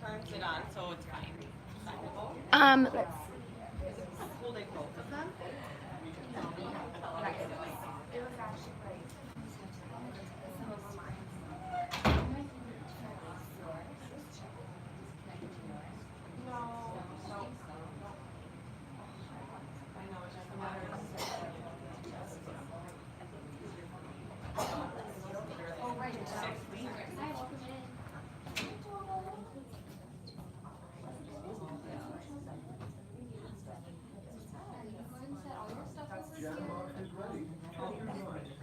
turns it on, so it's fine. Let's Holding both of them.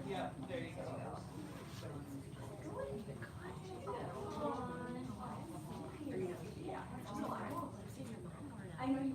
Yeah, there you go. I know you.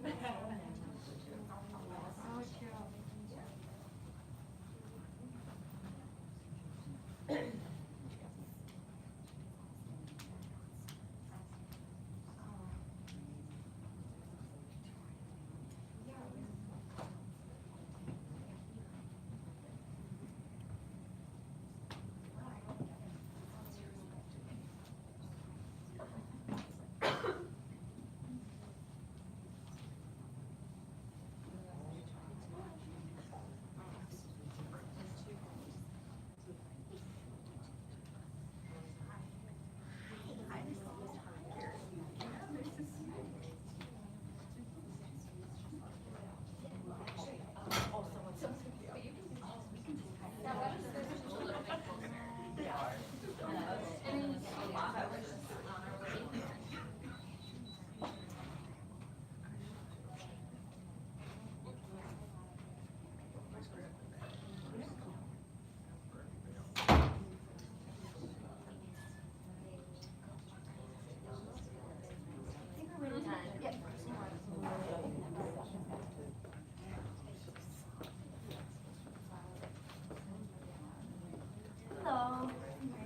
Hello.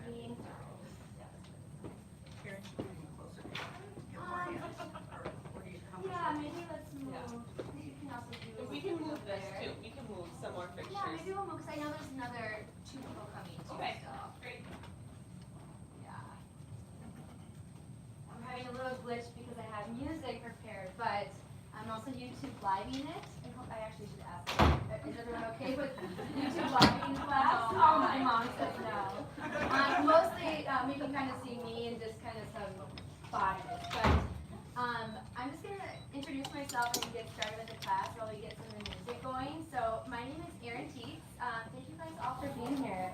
Morning. Yeah, maybe let's move. You can also do. If we can move this there. too, we can move some more Yeah, fixtures. maybe we'll move because I know there's another two people coming too. Okay, So, great. yeah. I'm having a little glitch because I have music prepared, but I'm also YouTube living it. I actually should ask. Is everyone okay with YouTube living class? Oh, my mom says no. Mostly you can kind of see me and just kind of some bodies. But I'm just going to introduce myself and get started with the class while we get some of the music going. So my name is Erin Teets. Thank you guys all for being here.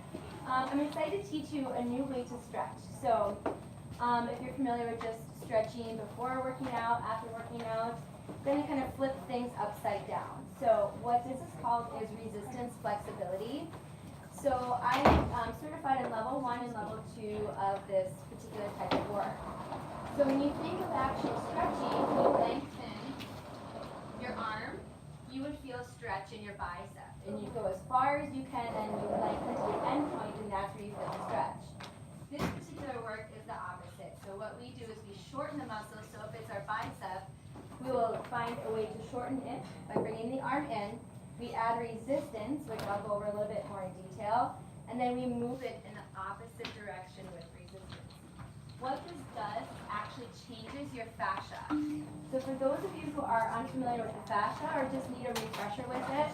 I'm excited to teach you a new way to stretch. So if you're familiar with just stretching before working out, after working out, then you kind of flip things upside down. So what this is called is resistance flexibility. So I'm certified in level 1 and level 2 of this particular type of work. So when you think of actual stretching, you lengthen your arm, you would feel a stretch in your bicep. And you go as far as you can and you lengthen to the end point, and that's where you feel the stretch. This particular work is the opposite. So what we do is we shorten the muscle. So if it's our bicep, we will find a way to shorten it by bringing the arm in. We add resistance, which I'll go over a little bit more in detail, and then we move it in the opposite direction with resistance. What this does actually changes your fascia. So for those of you who are unfamiliar with the fascia or just need a refresher with it,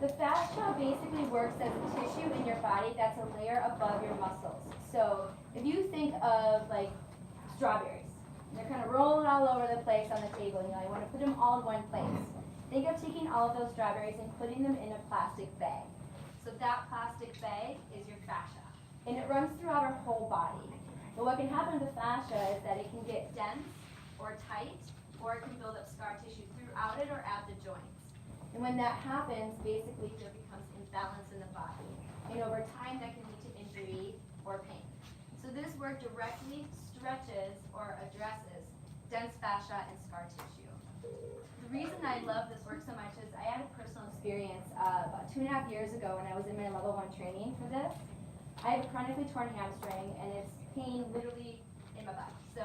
the fascia basically works as a tissue in your body that's a layer above your muscles. So if you think of like strawberries, they're kind of rolling all over the place on the table. You know, you want to put them all in one place. Think of taking all of those strawberries and putting them in a plastic bag. So that plastic bag is your fascia. And it runs throughout our whole body. But what can happen to the fascia is that it can get dense or tight, or it can build up scar tissue throughout it or at the joints. And when that happens, basically there becomes imbalance in the body. And over time that can lead to injury or pain. So this work directly stretches or addresses dense fascia and scar tissue. The reason I love this work so much is I had a personal experience about 2.5 years ago when I was in my level 1 training for this. I have a chronically torn hamstring and it's pain literally in my butt. So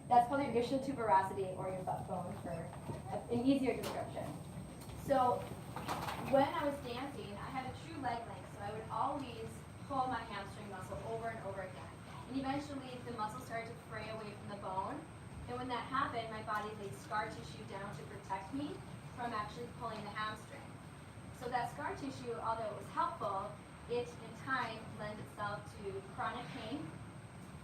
that's called your ischial tuberosity or your butt bone for an easier description. So when I was dancing, I had a true leg length, so I would always pull my hamstring muscle over and over again. And eventually the muscle started to fray away from the bone, when that happened, my body laid scar tissue down to protect me from actually pulling the hamstring. So that scar tissue, although it was helpful, it in time lent itself to chronic pain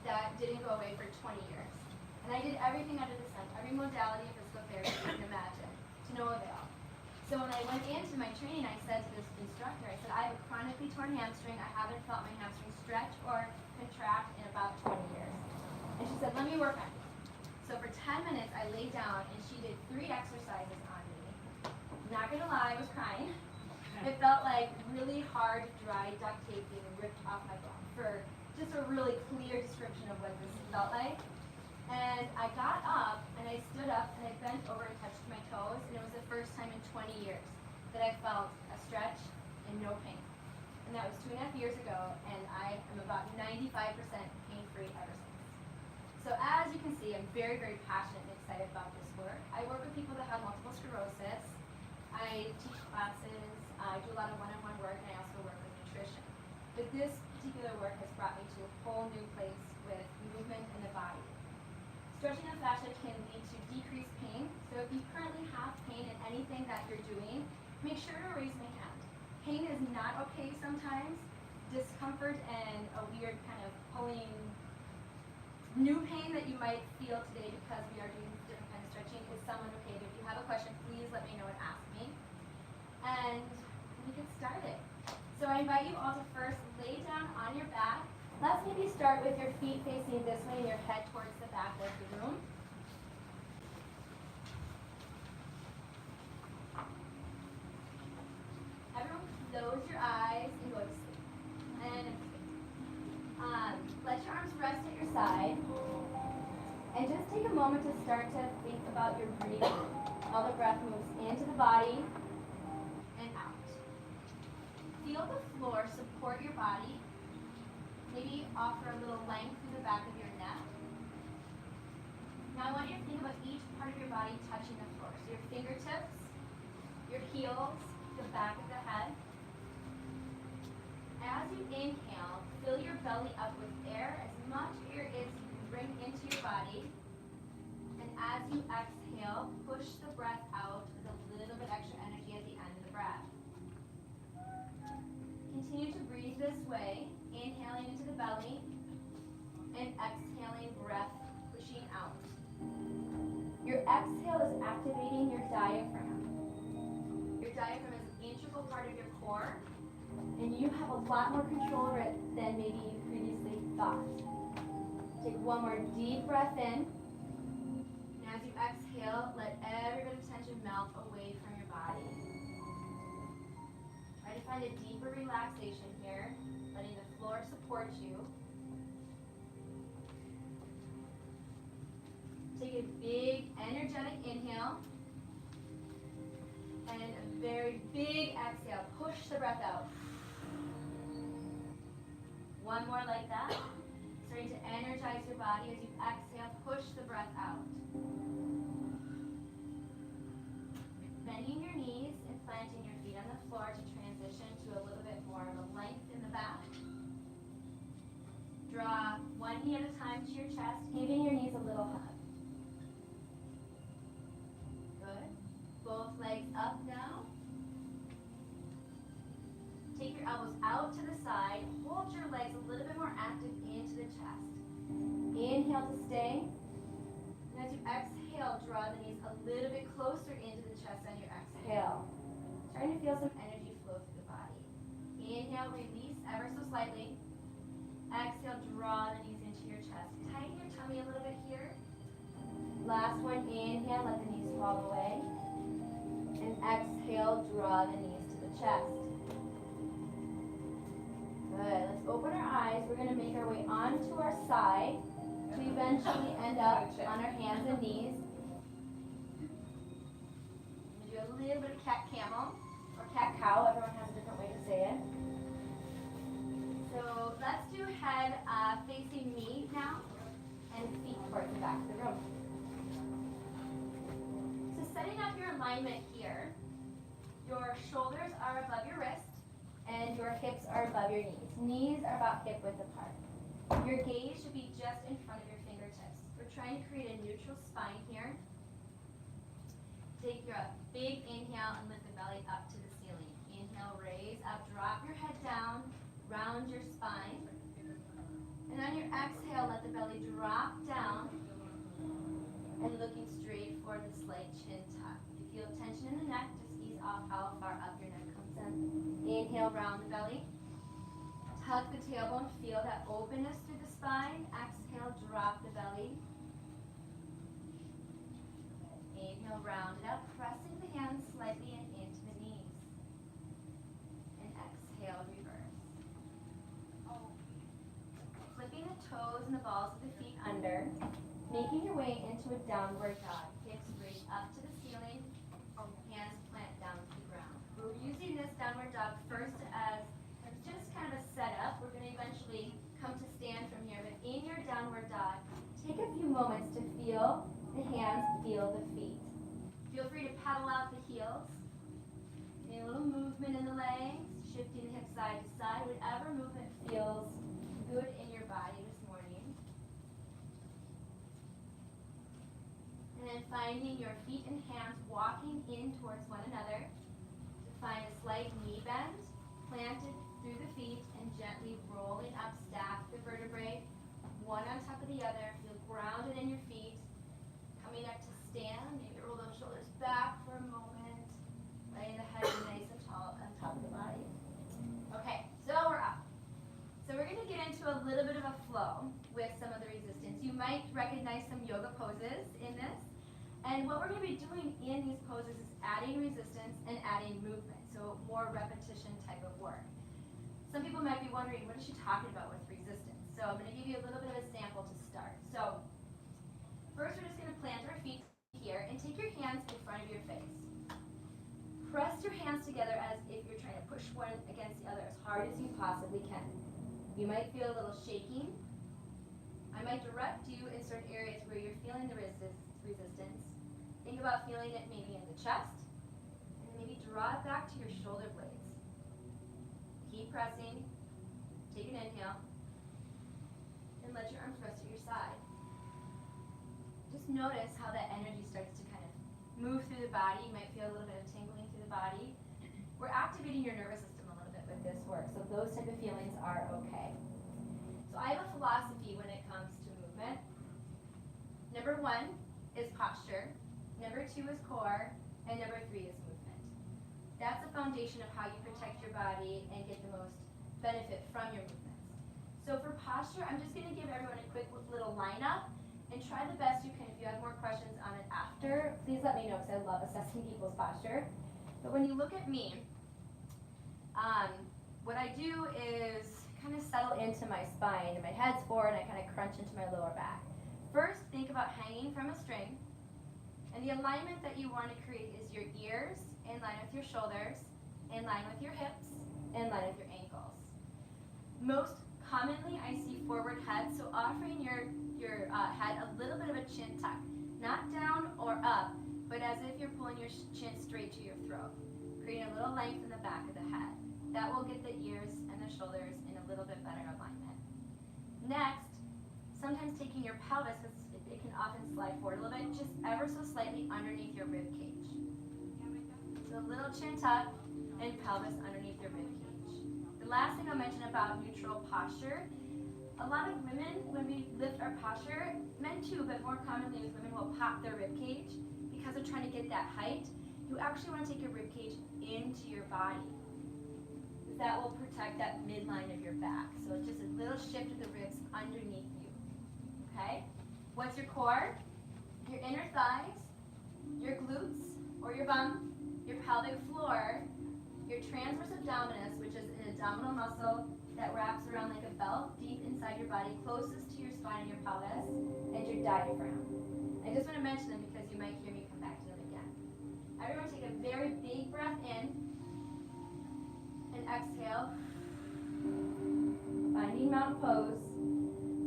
that didn't go away for 20 years. And I did everything under the sun, every modality of physical therapy you can imagine, to no avail. So when I went into my training, I said to this instructor, I said, I have a chronically torn hamstring. I haven't felt my hamstring stretch or contract in about 20 years. And she said, let me work on you. So for 10 minutes, I laid down and she did 3 exercises on me. Not gonna lie, I was crying. It felt like really hard, dry duct tape being ripped off my bone, for just a really clear description of what this felt like. And I got up, and I stood up, and I bent over and touched my toes, and it was the first time in 20 years that I felt a stretch and no pain. And that was 2.5 years ago, and I am about 95% pain-free ever since. So as you can see, I'm very, very passionate and excited about this work. I work with people that have multiple sclerosis. I teach classes, I do a lot of one-on-one work, and I also work with nutrition. But this particular work has brought me to a whole new place with movement in the body. Stretching the fascia can lead to decreased pain, so if you currently have pain in anything that you're doing, make sure to raise my hand. Pain is not okay sometimes. Discomfort and a weird kind of pulling, new pain that you might feel today because we are doing different kinds of stretching is somewhat okay, but if you have a question, please let me know and ask me. And we get started. So I invite you all to first lay down on your back. Let's maybe start with your feet facing this way and your head towards the back of the room. Everyone close your eyes and go to sleep. And let your arms rest at your side. And just take a moment to start to think about your breathing. All the breath moves into the body and out. Feel the floor support your body. Maybe offer a little length through the back of your neck. Now I want you to think about each part of your body touching the floor. So your fingertips, your heels, the back of the head. As you inhale, fill your belly up with air, as much air as you can bring into your body. And as you exhale, push the breath out with a little bit extra energy at the end of the breath. Continue to breathe this way, inhaling into the belly and exhaling breath, pushing out. Your exhale is activating your diaphragm. Your diaphragm is an integral part of your core, and you have a lot more control over it than maybe you previously thought. Take one more deep breath in, and as you exhale, let every bit of tension melt away from your body. Try to find a deeper relaxation here, letting the floor support you. Take a big, energetic inhale, and a very big exhale. Push the breath out. One more like that. Starting to energize your body as you exhale, push the breath out. Bending your knees and planting your feet on the floor to transition to a little bit more of a length in the back. Draw one knee at a time to your chest, giving your knees a little hug. Good. Both legs up now. Take your elbows out to the side. Hold your legs a little bit more active into the chest. Inhale to stay. And as you exhale, draw the knees a little bit closer into the chest on your exhale. Starting to feel some energy flow through the body. Inhale, release ever so slightly. Exhale, draw the knees into your chest. Tighten your tummy a little bit here. Last one, inhale, let the knees fall away. And exhale, draw the knees to the chest. Good. Let's open our eyes. We're going to make our way onto our side to eventually end up on our hands and knees. We're going to do a little bit of cat camel or cat cow. Everyone has a different way to say it. So let's do head facing me now and feet towards the back of the room. So setting up your alignment here, your shoulders are above your wrist and your hips are above your knees. Knees are about hip width apart. Your gaze should be just in front of your fingertips. We're trying to create a neutral spine here. Take your big inhale and lift the belly up to the ceiling. Inhale, raise up, drop your head down, round your spine. And on your exhale, let the belly drop down and looking straight for the slight chin tuck. If you feel tension in the neck, just ease off how far up your neck comes in. Inhale, round the belly. Tuck the tailbone, feel that openness through the spine. Exhale, drop the belly. Inhale, round it up, pressing the hands slightly and into the knees. And exhale, reverse. Flipping the toes and the balls of the feet under, making your way into a downward dog. Hips raise up to the ceiling, hands plant down to the ground. We're using this downward dog first as just kind of a setup. We're going to eventually come to stand from here, but in your downward dog, take a few moments to feel the hands, feel the feet. Feel free to paddle out the heels. A little movement in the legs, shifting the hips side to side, whatever movement feels good in your body this morning. And then finding your feet and hands walking in towards one another to find a slight knee bend, planted through the feet and gently rolling up, stack the vertebrae, one on top of the other. Feel grounded in your feet. Coming up to stand, maybe roll those shoulders back for a moment, letting the head be nice and tall on top of the body. Okay, so we're up. So we're going to get into a little bit of a flow with some of the resistance. You might recognize some yoga poses in this. And what we're going to be doing in these poses is adding resistance and adding movement. So more repetition type of work. Some people might be wondering, what is she talking about with resistance? So I'm going to give you a little bit of a sample to start. So first we're just going to plant our feet here and take your hands in front of your face. Press your hands together as if you're trying to push one against the other as hard as you possibly can. You might feel a little shaking. I might direct you in certain areas where you're feeling the resistance. Think about feeling it maybe in the chest, and maybe draw it back to your shoulder blades. Keep pressing. Take an inhale, and let your arms rest at your side. Just notice how that energy starts to kind of move through the body. You might feel a little bit of tingling through the body. We're activating your nervous system a little bit with this work, so those type of feelings are okay. So I have a philosophy when it comes to movement. Number 1 is posture, number 2 is core, and number 3 is movement. That's the foundation of how you protect your body and get the most benefit from your movements. So for posture, I'm just going to give everyone a quick little lineup and try the best you can. If you have more questions on it after, please let me know because I love assessing people's posture. But when you look at me, what I do is kind of settle into my spine, and my head's forward, and I kind of crunch into my lower back. First, think about hanging from a string, and the alignment that you want to create is your ears in line with your shoulders, in line with your hips, in line with your ankles. Most commonly, I see forward head, so offering your head a little bit of a chin tuck, not down or up, but as if you're pulling your chin straight to your throat, creating a little length in the back of the head. That will get the ears and the shoulders in a little bit better alignment. Next, sometimes taking your pelvis, because it can often slide forward a little bit, just ever so slightly underneath your rib cage. So a little chin tuck and pelvis underneath your rib cage. The last thing I'll mention about neutral posture, a lot of women, when we lift our posture, men too, but more commonly is women will pop their rib cage because they're trying to get that height. You actually want to take your rib cage into your body. That will protect that midline of your back. So it's just a little shift of the ribs underneath you. Okay? What's your core? Your inner thighs, your glutes or your bum, your pelvic floor, your transverse abdominis, which is an abdominal muscle that wraps around like a belt deep inside your body, closest to your spine and your pelvis, and your diaphragm. I just want to mention them because you might hear me come back to them again. Everyone take a very big breath in. And exhale, finding mountain pose.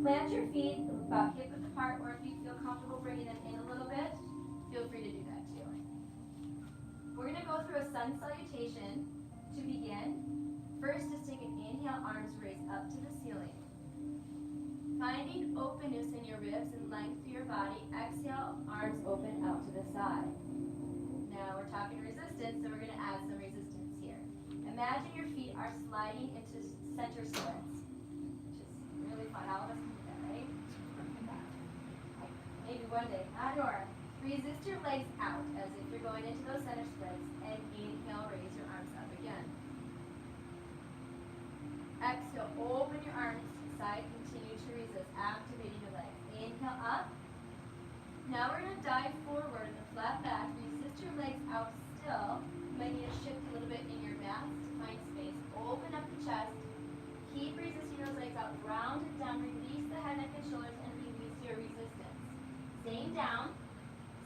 Plant your feet about hip width apart, or if you feel comfortable bringing them in a little bit, feel free to do that too. We're going to go through a sun salutation to begin. First, just take an inhale, arms raised up to the ceiling. Finding openness in your ribs and length through your body. Exhale, arms open out to the side. Now we're talking resistance, so we're going to add some resistance here. Imagine your feet are sliding into center splits, which is really fun. All of us can do that, right? Maybe one day. Adora. Resist your legs out as if you're going into those center splits, and inhale, raise your arms up again. Exhale, open your arms to the side, continue to resist, activating your legs. Inhale up. Now we're going to dive forward in the flat back. Resist your legs out still. You might need to shift a little bit in your mats to find space. Open up the chest. Keep resisting those legs out. Round it down. Release the head, neck, and shoulders, and release your resistance. Staying down.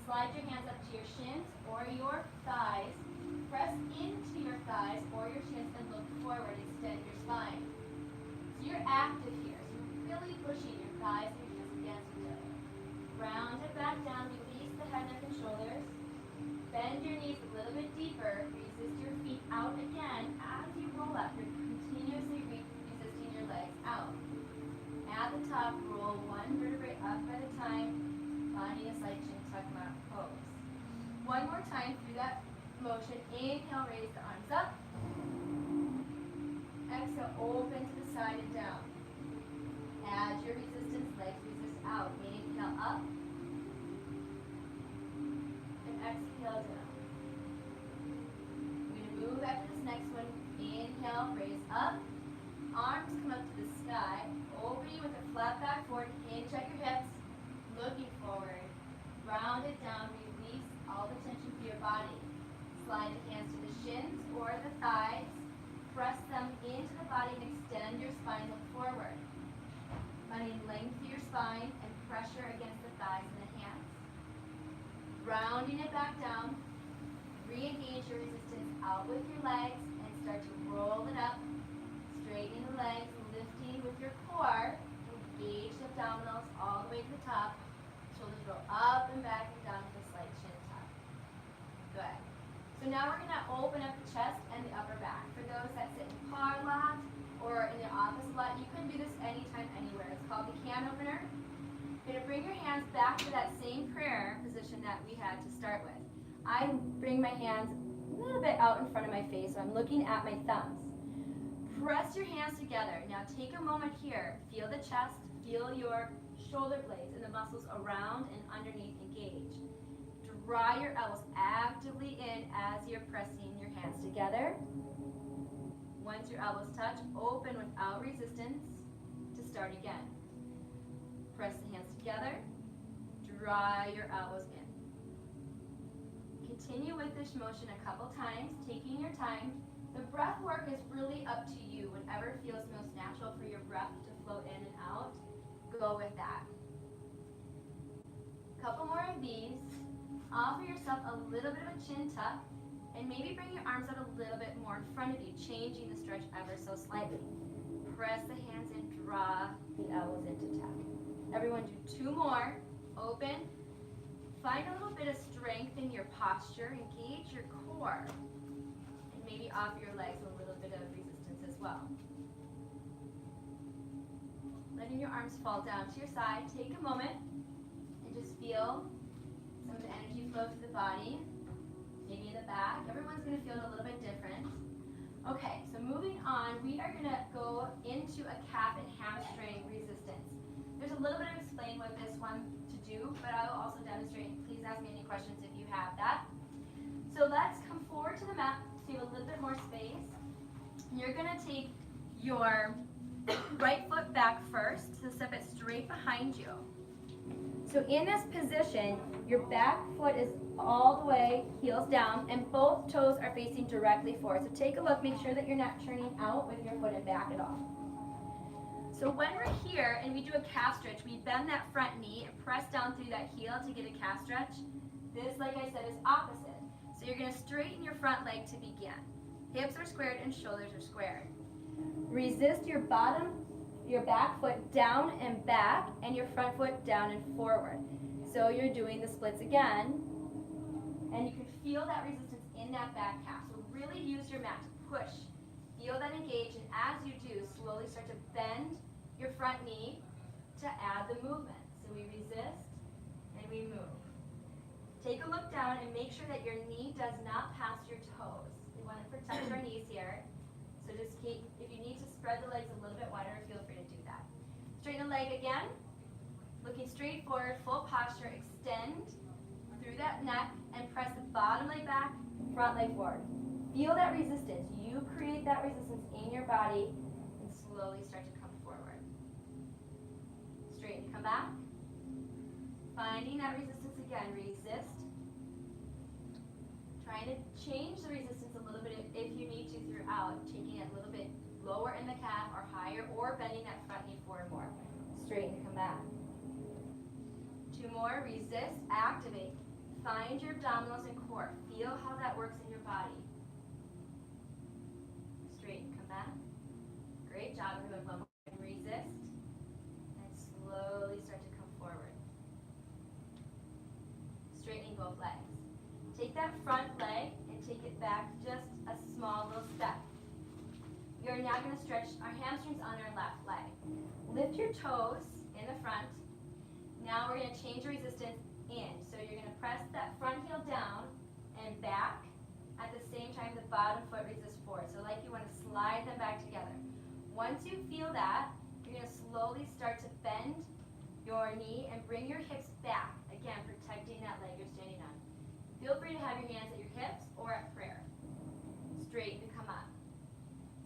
Slide your hands up to your shins or your thighs. Press into your thighs or your shins and look forward. Extend your spine. So you're active here. So you're really pushing your thighs and your shins against each other. Round it back down. Release the head, neck, and shoulders. Bend your knees a little bit deeper. Resist your feet out again. As you roll up, you're continuously resisting your legs out. At the top, roll one vertebrae up at a time, finding a side chin tuck mark pose. One more time through that motion. Inhale, raise the arms up. Exhale, open to the side and down. Add your resistance, legs resist out. Inhale up. And exhale down. We're going to move after this next one. Inhale, raise up. Arms come up to the sky. Opening with a flat back forward. Hinge at your hips. Looking forward. Round it down. Release all the tension through your body. Slide the hands to the shins or the thighs. Press them into the body and extend your spine. Look forward. Finding length through your spine and pressure against the thighs and the hands. Rounding it back down. Re-engage your resistance out with your legs and start to roll it up. Straightening the legs, lifting with your core. Engage the abdominals all the way to the top. Shoulders roll up and back and down with a slight chin tuck. Good. So now we're going to open up the chest and the upper back. For those that sit in quad lat or in the office lat, you can do this anytime, anywhere. It's called the can opener. You're going to bring your hands back to that same prayer position that we had to start with. I bring my hands a little bit out in front of my face, so I'm looking at my thumbs. Press your hands together. Now take a moment here. Feel the chest, feel your shoulder blades and the muscles around and underneath engage. Draw your elbows actively in as you're pressing your hands together. Once your elbows touch, open without resistance to start again. Press the hands together. Draw your elbows in. Continue with this motion a couple times, taking your time. The breath work is really up to you. Whatever feels most natural for your breath to flow in and out, go with that. Couple more of these. Offer yourself a little bit of a chin tuck, and maybe bring your arms out a little bit more in front of you, changing the stretch ever so slightly. Press the hands in, draw the elbows into tuck. Everyone do two more. Open. Find a little bit of strength in your posture. Engage your core. And maybe offer your legs a little bit of resistance as well. Letting your arms fall down to your side. Take a moment and just feel some of the energy flow through the body. Maybe in the back. Everyone's going to feel it a little bit different. Okay, so moving on, we are going to go into a calf and hamstring resistance. There's a little bit of explain what this one to do, but I will also demonstrate. Please ask me any questions if you have that. So let's come forward to the mat so you have a little bit more space. You're going to take your right foot back first, so step it straight behind you. So in this position, your back foot is all the way, heels down, and both toes are facing directly forward. So take a look, make sure that you're not turning out with your foot and back at all. So when we're here and we do a calf stretch, we bend that front knee and press down through that heel to get a calf stretch. This, like I said, is opposite. So you're going to straighten your front leg to begin. Hips are squared and shoulders are squared. Resist your back foot down and back, and your front foot down and forward. So you're doing the splits again, and you can feel that resistance in that back calf. So really use your mat to push. Feel that engage, and as you do, slowly start to bend your front knee to add the movement. So we resist Take a look down and make sure that your knee does not pass your toes. We want to protect our knees here. So just keep, if you need to spread the legs a little bit wider, feel free to do that. Straighten the leg again. Looking straight forward, full posture, extend through that neck and press the bottom leg back, front leg forward. Feel that resistance. You create that resistance in your body and slowly start to come forward. Straighten, come back. Finding that resistance again, resist. Trying to change the resistance a little bit if you need to throughout, taking it a little bit lower in the calf or higher, or bending that front knee forward more. Straighten, come back. 2 more, resist, activate. Find your abdominals and core. Feel how that works in your body. Straighten, come back. Great job, everyone. Resist, and slowly start to come forward. Straightening both legs. Take that front leg and take it back just a small little step. We are now going to stretch our hamstrings on our left leg. Lift your toes in the front. Now we're going to change the resistance in. So you're going to press that front heel down and back. At the same time, the bottom foot resists forward. So like you want to slide them back together. Once you feel that, you're going to slowly start to bend your knee and bring your hips back. Again, protecting that leg you're standing on. Feel free to have your hands at your hips or at prayer. Straighten to come up.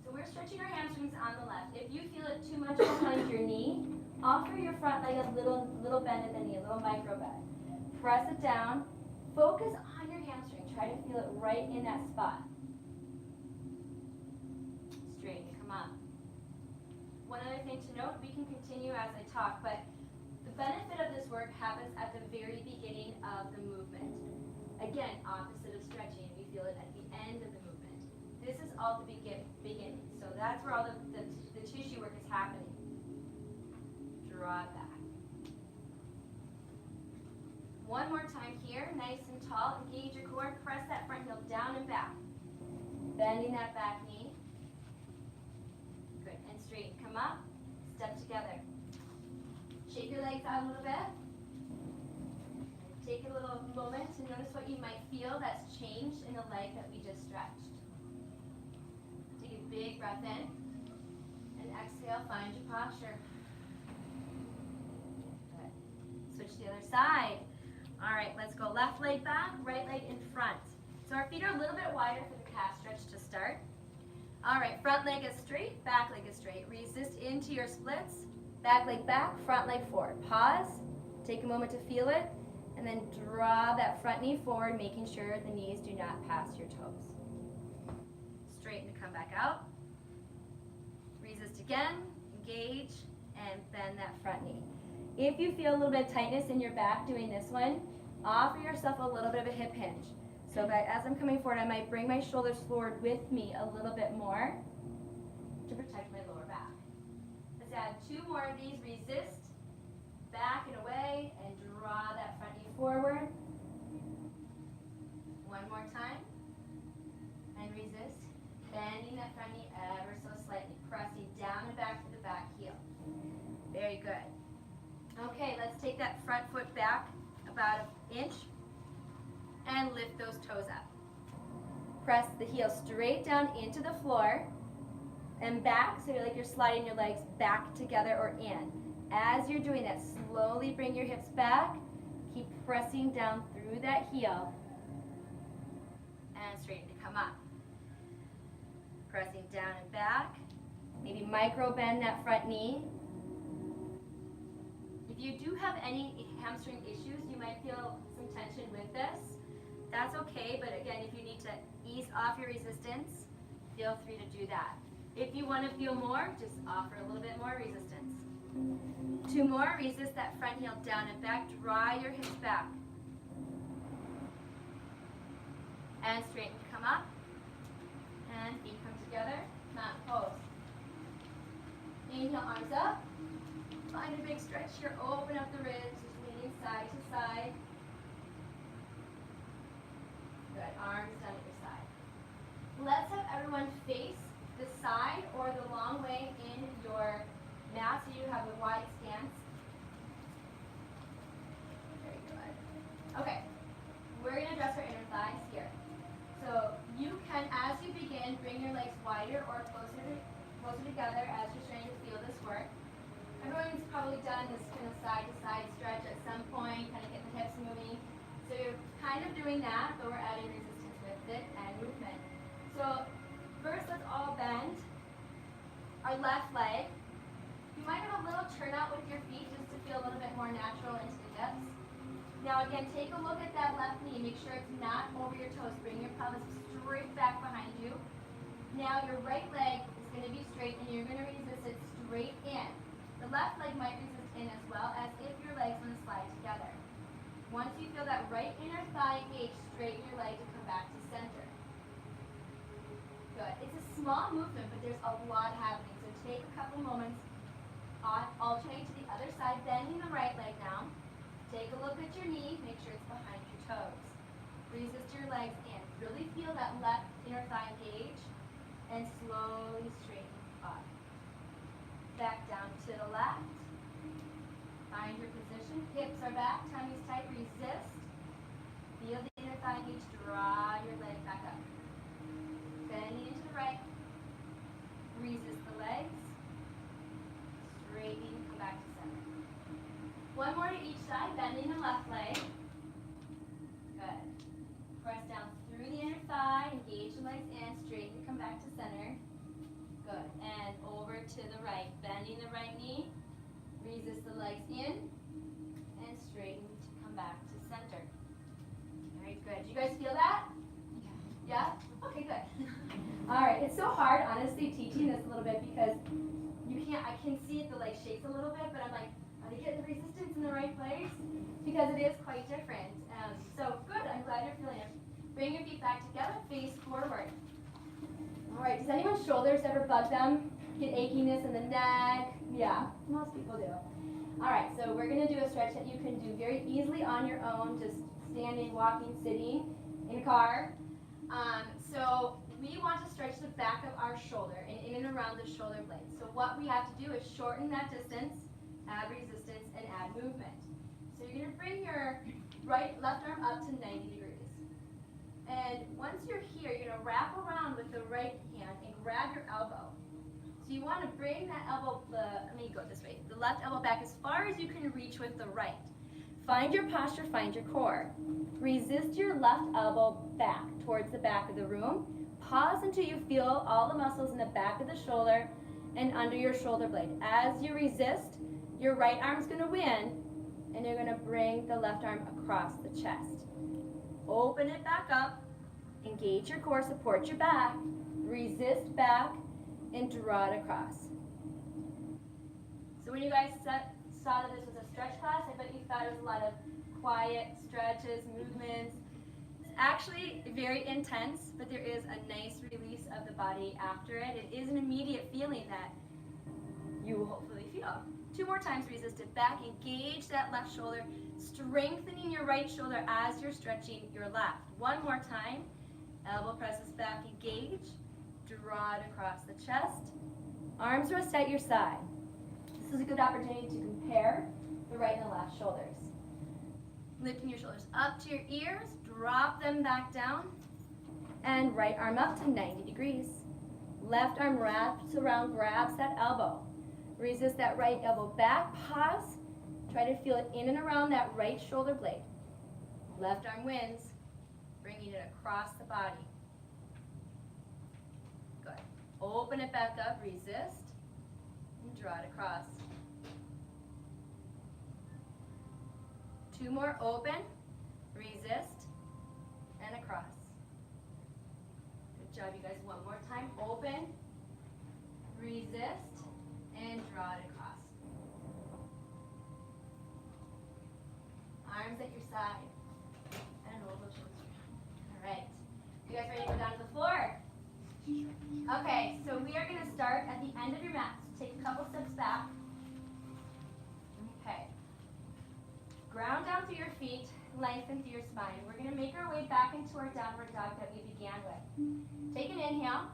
So we're stretching our hamstrings on the left. If you feel it too much behind your knee, offer your front leg a little bend at the knee, a little micro bend. Press it down. Focus on your hamstring. Try to feel it right in that spot. Straighten to come up. One other thing to note, we can continue as I talk, but the benefit of this work happens at the very beginning of the movement. Again, opposite of stretching, we feel it at the end of the movement. This is all the beginning, so that's where all the tissue work is happening. Draw it back. One more time here, nice and tall. Engage your core, press that front heel down and back. Bending that back knee. Good, and straight. Come up, step together. Shake your legs out a little bit. Take a little moment to notice what you might feel that's changed in the leg that we just stretched. Take a big breath in, and exhale, find your posture. Good. Switch to the other side. All right, let's go left leg back, right leg in front. So our feet are a little bit wider for the calf stretch to start. All right, front leg is straight, back leg is straight. Resist into your splits. Back leg back, front leg forward. Pause, take a moment to feel it, and then draw that front knee forward, making sure the knees do not pass your toes. Straighten to come back out. Resist again, engage, and bend that front knee. If you feel a little bit of tightness in your back doing this one, offer yourself a little bit of a hip hinge. So as I'm coming forward, I might bring my shoulders forward with me a little bit more to protect my lower back. Let's add 2 more of these. Resist, back and away, and draw that front knee forward. One more time. And resist, bending that front knee ever so slightly, pressing down and back to the back heel. Very good. Okay, let's take that front foot back about an inch and lift those toes up. Press the heel straight down into the floor and back, so you're sliding your legs back together or in. As you're doing that, slowly bring your hips back. Keep pressing down through that heel and straighten to come up. Pressing down and back. Maybe micro bend that front knee. If you do have any hamstring issues, you might feel some tension with this. That's okay, but again, if you need to ease off your resistance, feel free to do that. If you want to feel more, just offer a little bit more resistance. 2 more, resist that front heel down and back, draw your hips back. And straighten to come up. And feet come together, mountain pose. Inhale, arms up. Find a big stretch here, open up the ribs, just leaning side to side. Good, arms down at your side. Let's have everyone face the side or the long way in your mat so you have a wide stance. Very good. Okay, doing that, but we're adding resistance with it and movement. So first, let's all bend our left leg. You might have a little turnout with your feet just to feel a little bit more natural into the hips. Now again, take a look at that left knee. Make sure it's not over your toes. Bring your pelvis straight back behind you. Now your right leg is going to be straight and you're going to resist it straight in. The left leg might resist in as well, as if your legs want to slide together. Once you feel that right inner thigh engage, straighten your leg to come back to center. Good. It's a small movement, but there's a lot happening. So take a couple moments, alternate to the other side, bending the right leg now. Take a look at your knee, make sure it's behind your toes. Resist your legs in. Really feel that left inner thigh engage and slowly straighten up. Back down to the left. Find your position. Hips are back, tummy's tight, resist. Feel the inner thigh engage, draw your leg back up. Bending into the right. Resist the legs. Straightening, come back to center. One more to each side, bending the left leg. Good. Press down through the inner thigh, engage the legs in, straighten to come back to center. Good. And over to the right, bending the right knee. Resist the legs in, and straighten to come back to center. All right, good. Do you guys feel that? Yeah? Okay, good. All right, it's so hard, honestly, teaching this a little bit because I can see it, the leg shakes a little bit, but I'm like, are they getting the resistance in the right place? Because it is quite different. So good, I'm glad you're feeling it. Bring your feet back together, face forward. All right, does anyone's shoulders ever bug them? Get achiness in the neck? Yeah, most people do. All right, so we're gonna do a stretch that you can do very easily on your own, just standing, walking, sitting, in a car. So we want to stretch the back of our shoulder and in and around the shoulder blade. So what we have to do is shorten that distance, add resistance, and add movement. So you're going to bring your left arm up to 90 degrees. And once you're here, you're going to wrap around with the right hand and grab your elbow. So you want to bring that elbow, let me go this way, the left elbow back as far as you can reach with the right. Find your posture, find your core. Resist your left elbow back towards the back of the room. Pause until you feel all the muscles in the back of the shoulder and under your shoulder blade. As you resist, your right arm's going to win, and you're going to bring the left arm across the chest. Open it back up, engage your core, support your back, resist back, and draw it across. So when you guys saw that this was a stretch class, I bet you thought it was a lot of quiet stretches, movements. It's actually very intense, but there is a nice release of the body after it. It is an immediate feeling that you will hopefully feel. 2 more times, resist it back, engage that left shoulder, strengthening your right shoulder as you're stretching your left. 1 more time, elbow presses back, engage, draw it across the chest, arms rest at your side. This is a good opportunity to compare the right and the left shoulders. Lifting your shoulders up to your ears, drop them back down, and right arm up to 90 degrees. Left arm wraps around, grabs that elbow. Resist that right elbow back, pause, try to feel it in and around that right shoulder blade. Left arm wins, bringing it across the body. Good. Open it back up, resist, and draw it across. 2 more, open, resist, and across. Good job, you guys. 1 more time, open, resist, and draw it across. Arms at your side, and roll those shoulders around. All right, you guys ready to go down to the floor? Okay, so we are going to start at the end of your mat. So take a couple steps back. Okay. Ground down through your feet, lengthen through your spine. We're going to make our way back into our downward dog that we began with. Take an inhale,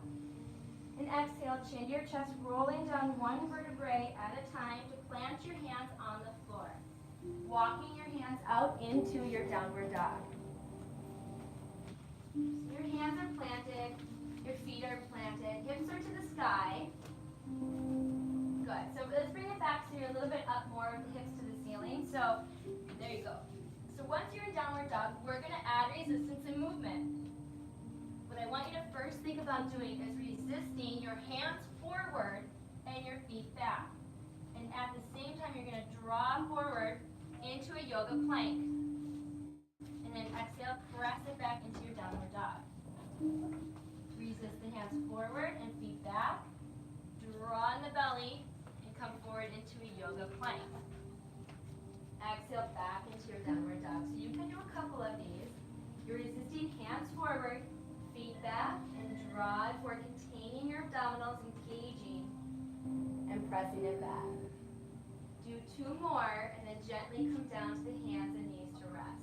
and exhale, chin to your chest, rolling down 1 vertebrae at a time to plant your hands on the floor. Walking your hands out into your downward dog. So your hands are planted, your feet are planted, hips are to the sky. Good. So let's bring it back so you're a little bit up more, hips to the ceiling. So there you go. So once you're in downward dog, we're going to add resistance and movement. What I want you to first think about doing is resisting your hands forward and your feet back. And at the same time, you're going to draw forward into a yoga plank. And then exhale, press it back into your downward dog. Resist the hands forward and feet back. Draw in the belly and come forward into a yoga plank. Exhale back into your downward dog. So you can do a couple of these. You're resisting hands forward, feet back, and draw it forward, containing your abdominals, engaging, and pressing it back. Do 2 more, and then gently come down to the hands and knees to rest.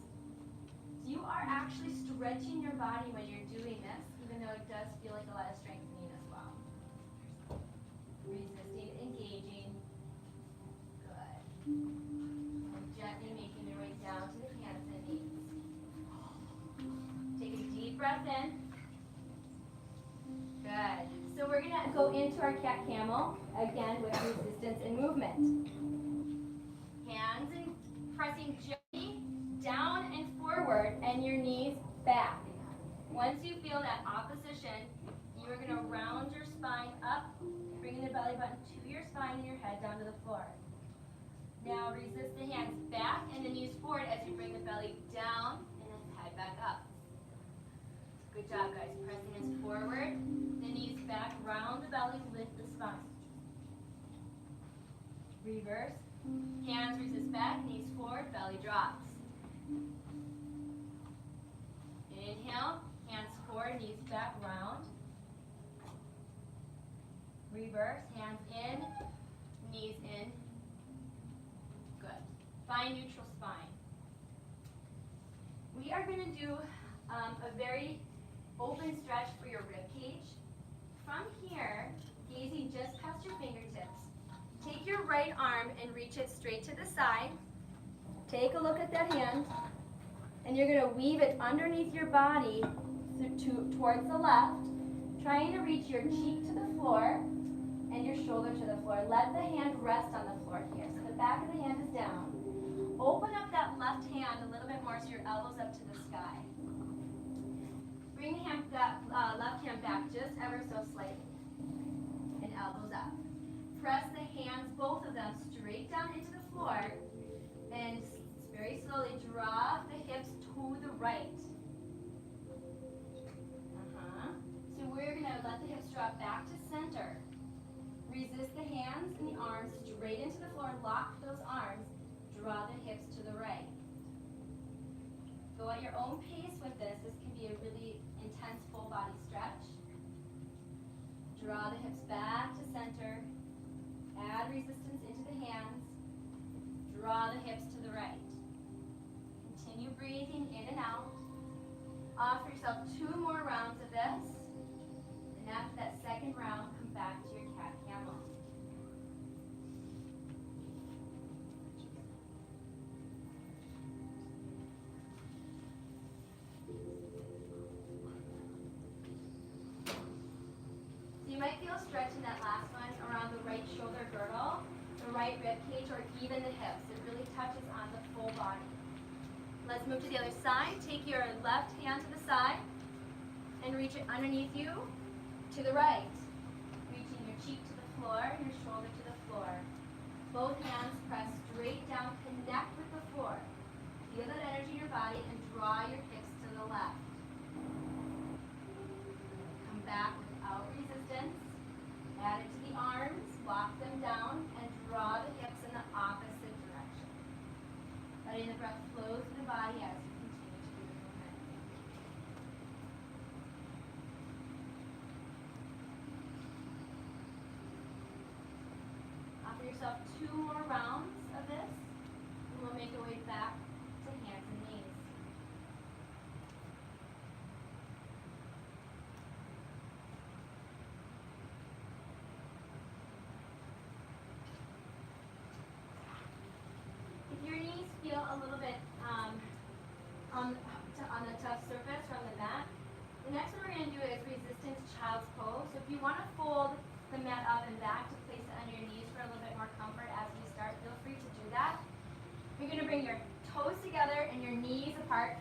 So you are actually stretching your body when you're doing this, even though it does feel like a lot of strengthening as well. Resisting, engaging. Good. And gently making your way down to the hands and knees. Take a deep breath in. Good. So we're going to go into our cat camel, again with resistance and movement. Hands and pressing gently down and forward and your knees back. Once you feel that opposition, you are going to round your spine up, bringing the belly button to your spine and your head down to the floor. Now resist the hands back and the knees forward as you bring the belly down and then head back up. Good job, guys. Pressing hands forward, the knees back, round the belly, lift the spine. Reverse. Hands resist back, knees forward, belly drops. Inhale, hands forward, knees back, round. Reverse, hands in, knees in. Good. Find neutral spine. We are going to do a very open stretch for your rib cage. From here, gazing just past your fingertips, take your right arm and reach it straight to the side. Take a look at that hand, and you're going to weave it underneath your body towards the left, trying to reach your cheek to the floor and your shoulder to the floor. Let the hand rest on the floor here. So the back of the hand is down. Open up that left hand a little bit more so your elbows up to the sky. Bring that left hand back just ever so slightly. And elbows up. Press the hands, both of them, straight down into the floor. And very slowly draw the hips to the right. So we're going to let the hips drop back to center. Resist the hands and the arms straight into the floor. Lock those arms. Draw the hips to the right. Go at your own pace with this. This can be a really intense full body stretch. Draw the hips back to center. Add resistance into the hands. Draw the hips to the right. Continue breathing in and out. Offer yourself 2 more rounds of this. And after that second round, come back to your cat camel. So you might feel a stretch in that last one around the right shoulder girdle, the right rib cage, or even the hips. It really touches on the full body. Let's move to the other side. Take your left hand to the side and reach it underneath you to the right. Reaching your cheek to the floor, your shoulder to the floor. Both hands press straight down, connect with the floor. Feel that energy in your body and draw your hips to the left. Come back without resistance. Add it to the arms, walk them down, and draw the hips in the opposite direction. Letting the breath flow through the body as you continue to do the movement. Offer yourself 2 more rounds of this, and we'll make our way back to hands and knees. If your knees feel a little bit on the tough surface from the mat, the next one we're going to do is resistance child's pose. So if you want to fold the mat up and back to place it on your knees for a little bit more comfort as you start, feel free to do that. You're going to bring your toes together and your knees apart.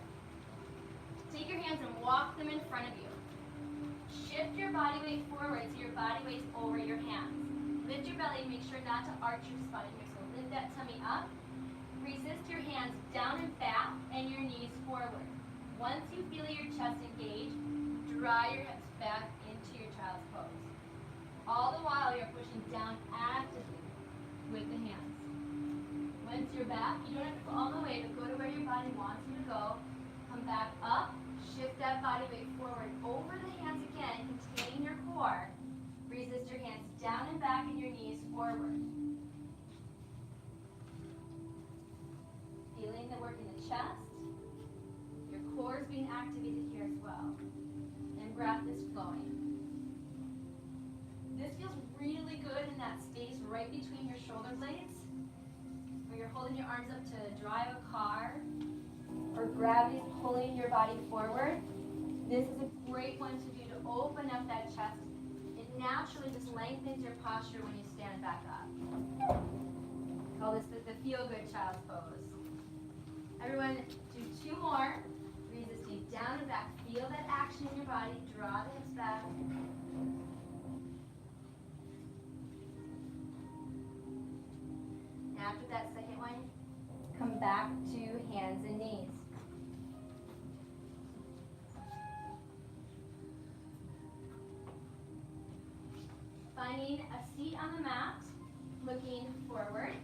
Take your hands and walk them in front of you. Shift your body weight forward so your body weight's over your hands. Lift your belly, make sure not to arch your spine here. So lift that tummy up. Resist your hands down and back and your knees forward. Once you feel your chest engage, draw your hips back into your child's pose. All the while you're pushing down actively with the hands. Once you're back, you don't have to go all the way, but go to where your body wants you to go. Come back up, shift that body weight forward over the hands again, containing your core. Resist your hands down and back and your knees forward. Feeling the work in the chest. Your core is being activated here as well. And breath is flowing. This feels really good in that space right between your shoulder blades, where you're holding your arms up to drive a car, or gravity's pulling your body forward. This is a great one to do to open up that chest. It naturally just lengthens your posture when you stand back up. Call this the feel-good child's pose. Everyone, do 2 more. Resisting down and back. Feel that action in your body. Draw the hips back. After that second one, come back to hands and knees. Finding a seat on the mat, looking forward.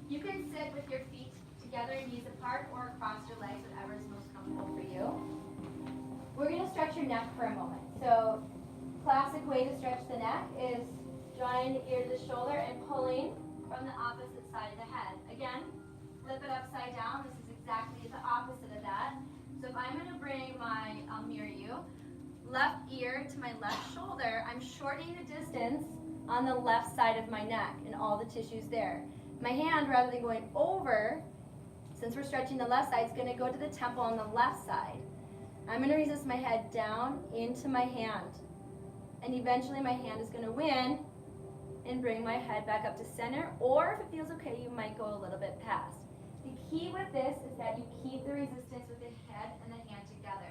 You can sit with your feet together, knees apart, or across your legs, whatever is most comfortable for you. We're going to stretch your neck for a moment. So, classic way to stretch the neck is drawing the ear to the shoulder and pulling from the opposite side of the head. Again, flip it upside down. This is exactly the opposite of that. So if I'm going to bring I'll mirror you, left ear to my left shoulder, I'm shortening the distance on the left side of my neck and all the tissues there. My hand, rather than going over, since we're stretching the left side, is going to go to the temple on the left side. I'm going to resist my head down into my hand. And eventually my hand is going to win and bring my head back up to center, or if it feels okay, you might go a little bit past. The key with this is that you keep the resistance with the head and the hand together.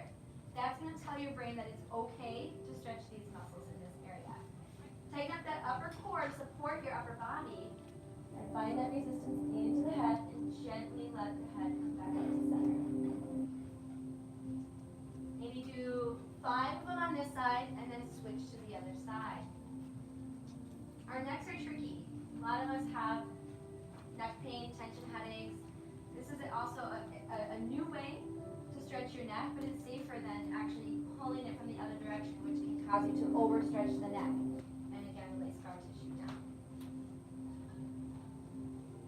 That's going to tell your brain that it's okay to stretch these muscles in this area. Tighten up that upper core to support your upper body, and find that resistance into the head, and gently let the head come back up to center. Maybe do 5 of them on this side, and then switch to the other side. Our necks are tricky. A lot of us have neck pain, tension headaches. This is also a new way to stretch your neck, but it's safer than actually pulling it from the other direction, which can cause you to overstretch the neck. And again, release scar tissue down.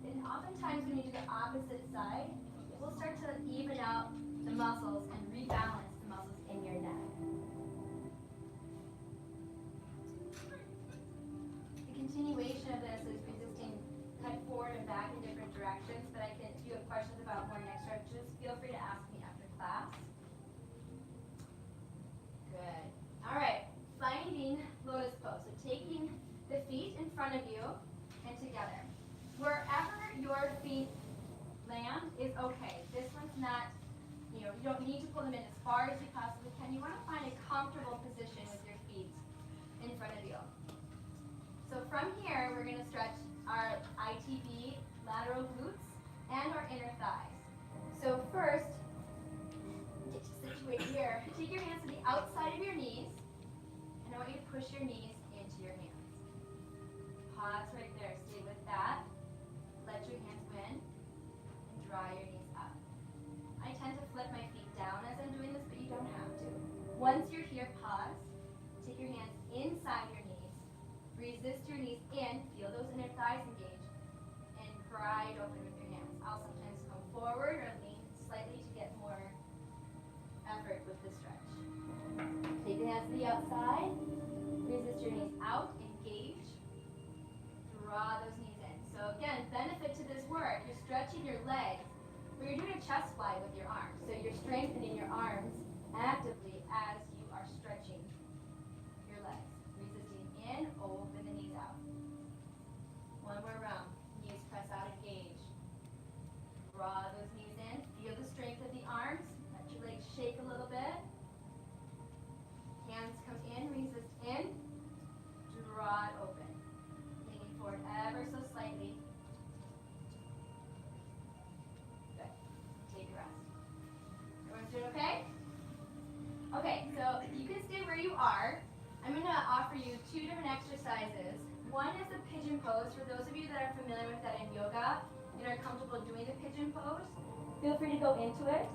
And oftentimes when you do the opposite side, it will start to even out the muscles and rebalance the muscles in your neck. Continuation of this is resisting cut forward and back in different directions, but if you have questions about more neck stretches, feel free to ask me after class. Good. All right, finding lotus pose. So taking the feet in front of you and together. Wherever your feet land is okay. This one's not, you don't need to pull them in as far as you possibly can. You want to find a comfortable position with your feet in front of you. So from here, we're going to stretch our ITV, lateral glutes, and our inner thighs. So first, get you situated here. Take your hands to the outside of your knees, and I want you to push your knees into your hands. Pause right there. Stay with that. Let your hands win, and draw your knees up. I tend to flip my feet down as I'm doing this, but you don't have to. Once you're here, pause. Take your hands inside your knees. Resist your knees in, feel those inner thighs engage, and pry it open with your hands. I'll sometimes come forward or lean slightly to get more effort with the stretch. Take the hands to the outside, resist your knees out, engage, draw those knees in. So again, benefit to this work, you're stretching your legs, but you're doing a chest fly with your arms. So you're strengthening your arms actively as you are stretching your legs. Resisting in, open the knees out. One more round. Knees press out, engage. Draw those knees in. Feel the strength of the arms. feel free to go into it.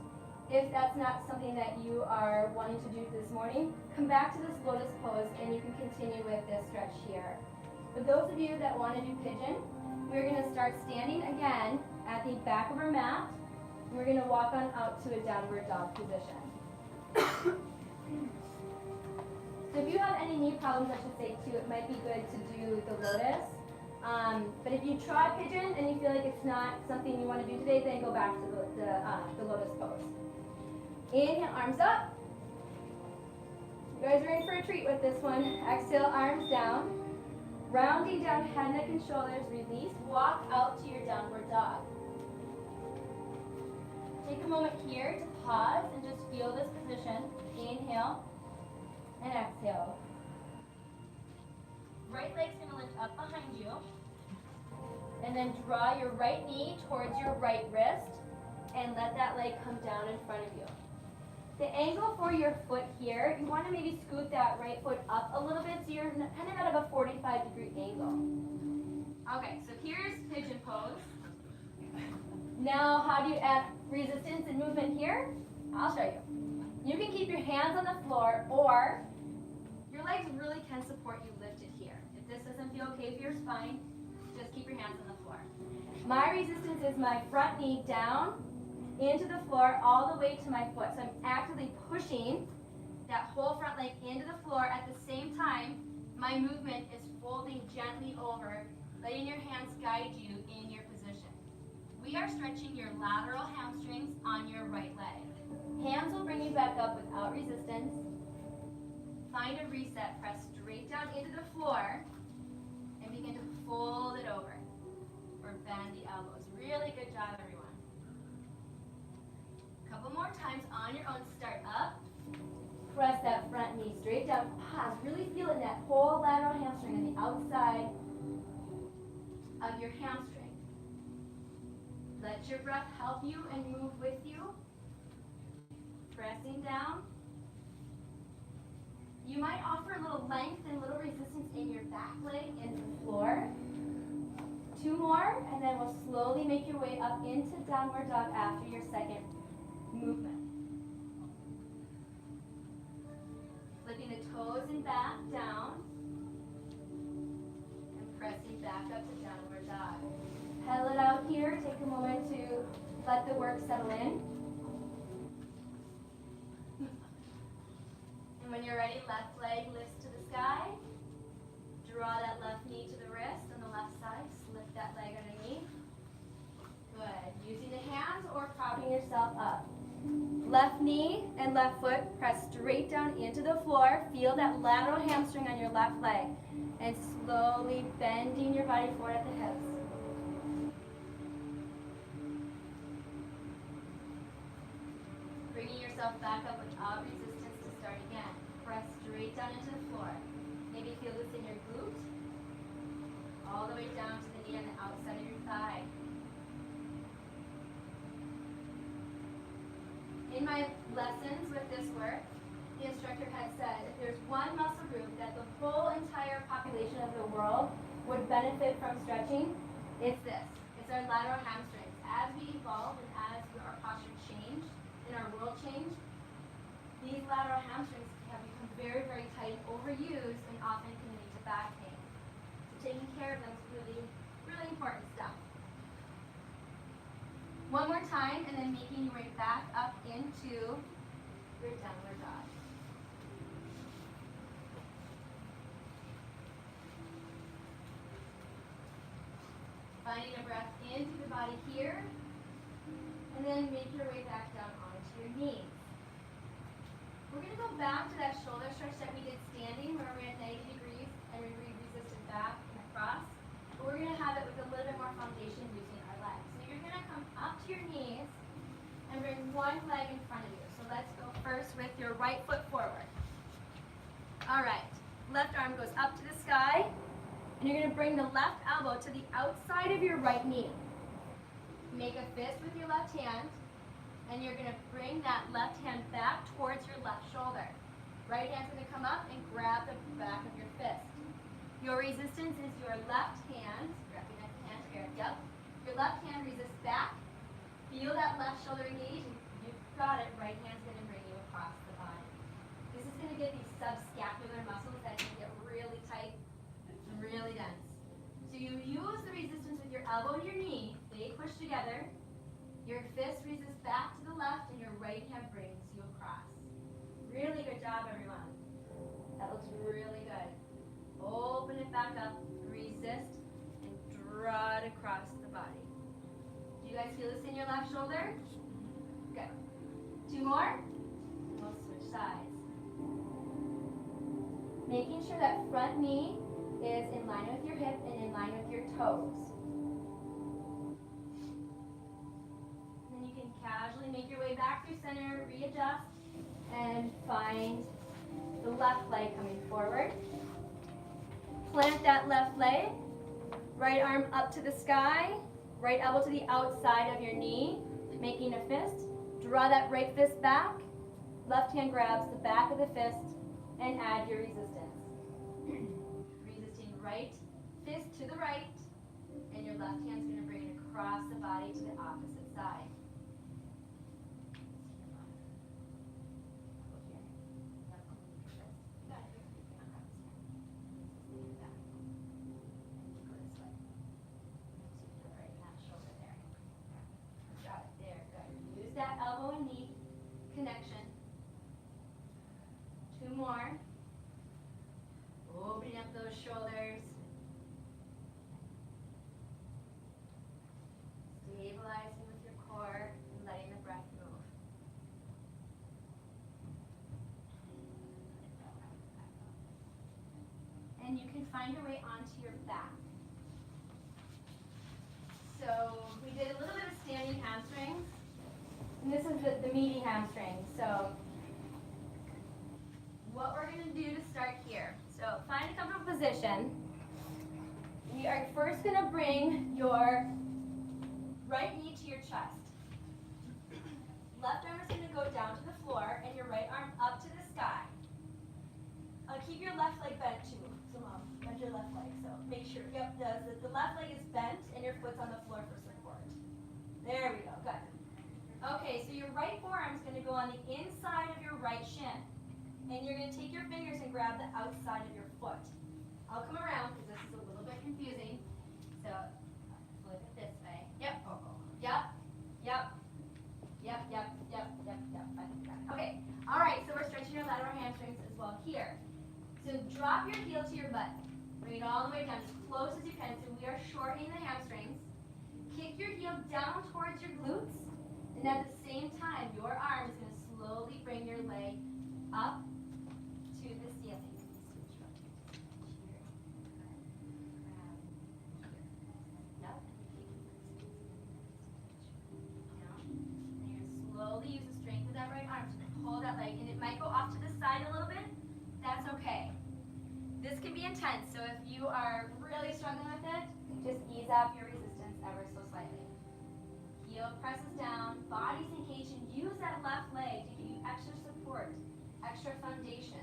If that's not something that you are wanting to do this morning, come back to this lotus pose and you can continue with this stretch here. For those of you that want to do pigeon, we're going to start standing again at the back of our mat. And we're going to walk on out to a downward dog position. So if you have any knee problems, I should say too, it might be good to do the lotus. But if you try pigeon and you feel like it's not something you want to do today, then go back to the lotus pose. Inhale, arms up. You guys are in for a treat with this one. Exhale, arms down. Rounding down head, neck, and shoulders, release. Walk out to your downward dog. Take a moment here to pause and just feel this position. Inhale and exhale. Right leg's going to lift up behind you. And then draw your right knee towards your right wrist and let that leg come down in front of you. The angle for your foot here, you want to maybe scoot that right foot up a little bit so you're kind of at a 45-degree angle. Okay, so here's pigeon pose. Now, how do you add resistance and movement here? I'll show you. You can keep your hands on the floor, or your legs really can support you lifted here. If this doesn't feel okay for your spine, just keep your hands on the floor. My resistance is my front knee down into the floor all the way to my foot. So I'm actively pushing that whole front leg into the floor. At the same time, my movement is folding gently over, letting your hands guide you in your position. We are stretching your lateral hamstrings on your right leg. Hands will bring you back up without resistance. Find a reset, press straight down into the floor, and begin to fold it over, or bend the elbows. Really good job, everyone. Couple more times on your own. Start up. Press that front knee straight down. Pause. Really feeling that whole lateral hamstring on the outside of your hamstring. Let your breath help you and move with you. Pressing down. You might offer a little length and a little resistance in your back leg into the floor. 2 more, and then we'll slowly make your way up into downward dog after your second movement. Flipping the toes and back down, and pressing back up to downward dog. Pedal it out here. Take a moment to let the work settle in. And when you're ready, left leg lifts to the sky. Draw that left knee to the wrist on the left side. Slip that leg underneath. Good. Using the hands or propping yourself up. Left knee and left foot press straight down into the floor. Feel that lateral hamstring on your left leg. And slowly bending your body forward at the hips. Bringing yourself back up without resistance to start again. Press straight down into the floor. Maybe feel this in your glute. All the way down to the knee on the outside of your thigh. In my lessons with this work, the instructor had said if there's one muscle group that the whole entire population of the world would benefit from stretching, it's this. It's our lateral hamstrings. As we evolve and as our posture changed and our world changed, these lateral hamstrings have become very, very tight, overused, and often can lead to back pain. So taking care of them is really, really important stuff. One more time, and then making your way back up into your downward dog. Finding a breath into the body here, and then make your way back down onto your knees. We're going to go back to that shoulder stretch that we did standing, where we're at 90 degrees, and we resisted back and across. But we're going to have it with a little bit more foundation using our legs. So you're going to come up to your knees and bring one leg in front of you. So let's go first with your right foot forward. All right. Left arm goes up to the sky, and you're going to bring the left elbow to the outside of your right knee. Make a fist with your left hand, and you're going to bring that left hand back towards your left shoulder. Right hand's going to come up and grab the back of your fist. Your resistance is your left hand, grabbing that hand here, yep. Your left hand resists back, Feel that left shoulder engage. You've got it. Right hand's going to bring you across the body. This is going to get these subscapular muscles that can get really tight and really dense. So you use the resistance with your elbow and your knee. They push together. Your fist resists back to the left, and your right hand brings you across. Really good job, everyone. That looks really good. Open it back up, resist, and draw it across the body. Do you guys feel this in your left shoulder? Good. 2 more. We'll switch sides. Making sure that front knee is in line with your hip and in line with your toes. Then you can casually make your way back through center, readjust, and find the left leg coming forward. Plant that left leg, right arm up to the sky, right elbow to the outside of your knee, making a fist. Draw that right fist back, left hand grabs the back of the fist, and add your resistance. Resisting right fist to the right, and your left hand's going to bring it across the body to the opposite side. That elbow and knee connection. 2 more. Opening up those shoulders. Stabilizing with your core and letting the breath move. And you can find your way onto your back. So we did a little bit of standing hamstrings. And this is the meaty hamstring. So what we're going to do to start here. So find a comfortable position. We are first going to bring your right knee to your chest. Left arm is going to go down to the floor and your right arm up to the sky. Keep your left leg bent too. So bend your left leg. So make sure, yep, the left leg is bent and your foot's on the floor for support. There we go, good. Okay, so your right forearm is going to go on the inside of your right shin. And you're going to take your fingers and grab the outside of your foot. I'll come around because this is a little bit confusing. So flip it this way. Yep. Yep. Yep. Yep, yep, yep, yep, yep. Okay. All right, so we're stretching our lateral hamstrings as well here. So drop your heel to your butt. Bring it all the way down as close as you can. So we are shortening the hamstrings. Kick your heel down towards your glutes. And at the same time, your arm is going to slowly bring your leg up to the ceiling. Yep. Down. And you're going to slowly use the strength of that right arm to pull that leg. And it might go off to the side a little bit. That's okay. This can be intense, so if you are really struggling with it, just ease up your resistance ever so slightly. Heel presses down, body's engaged, and use that left leg to give you extra support, extra foundation.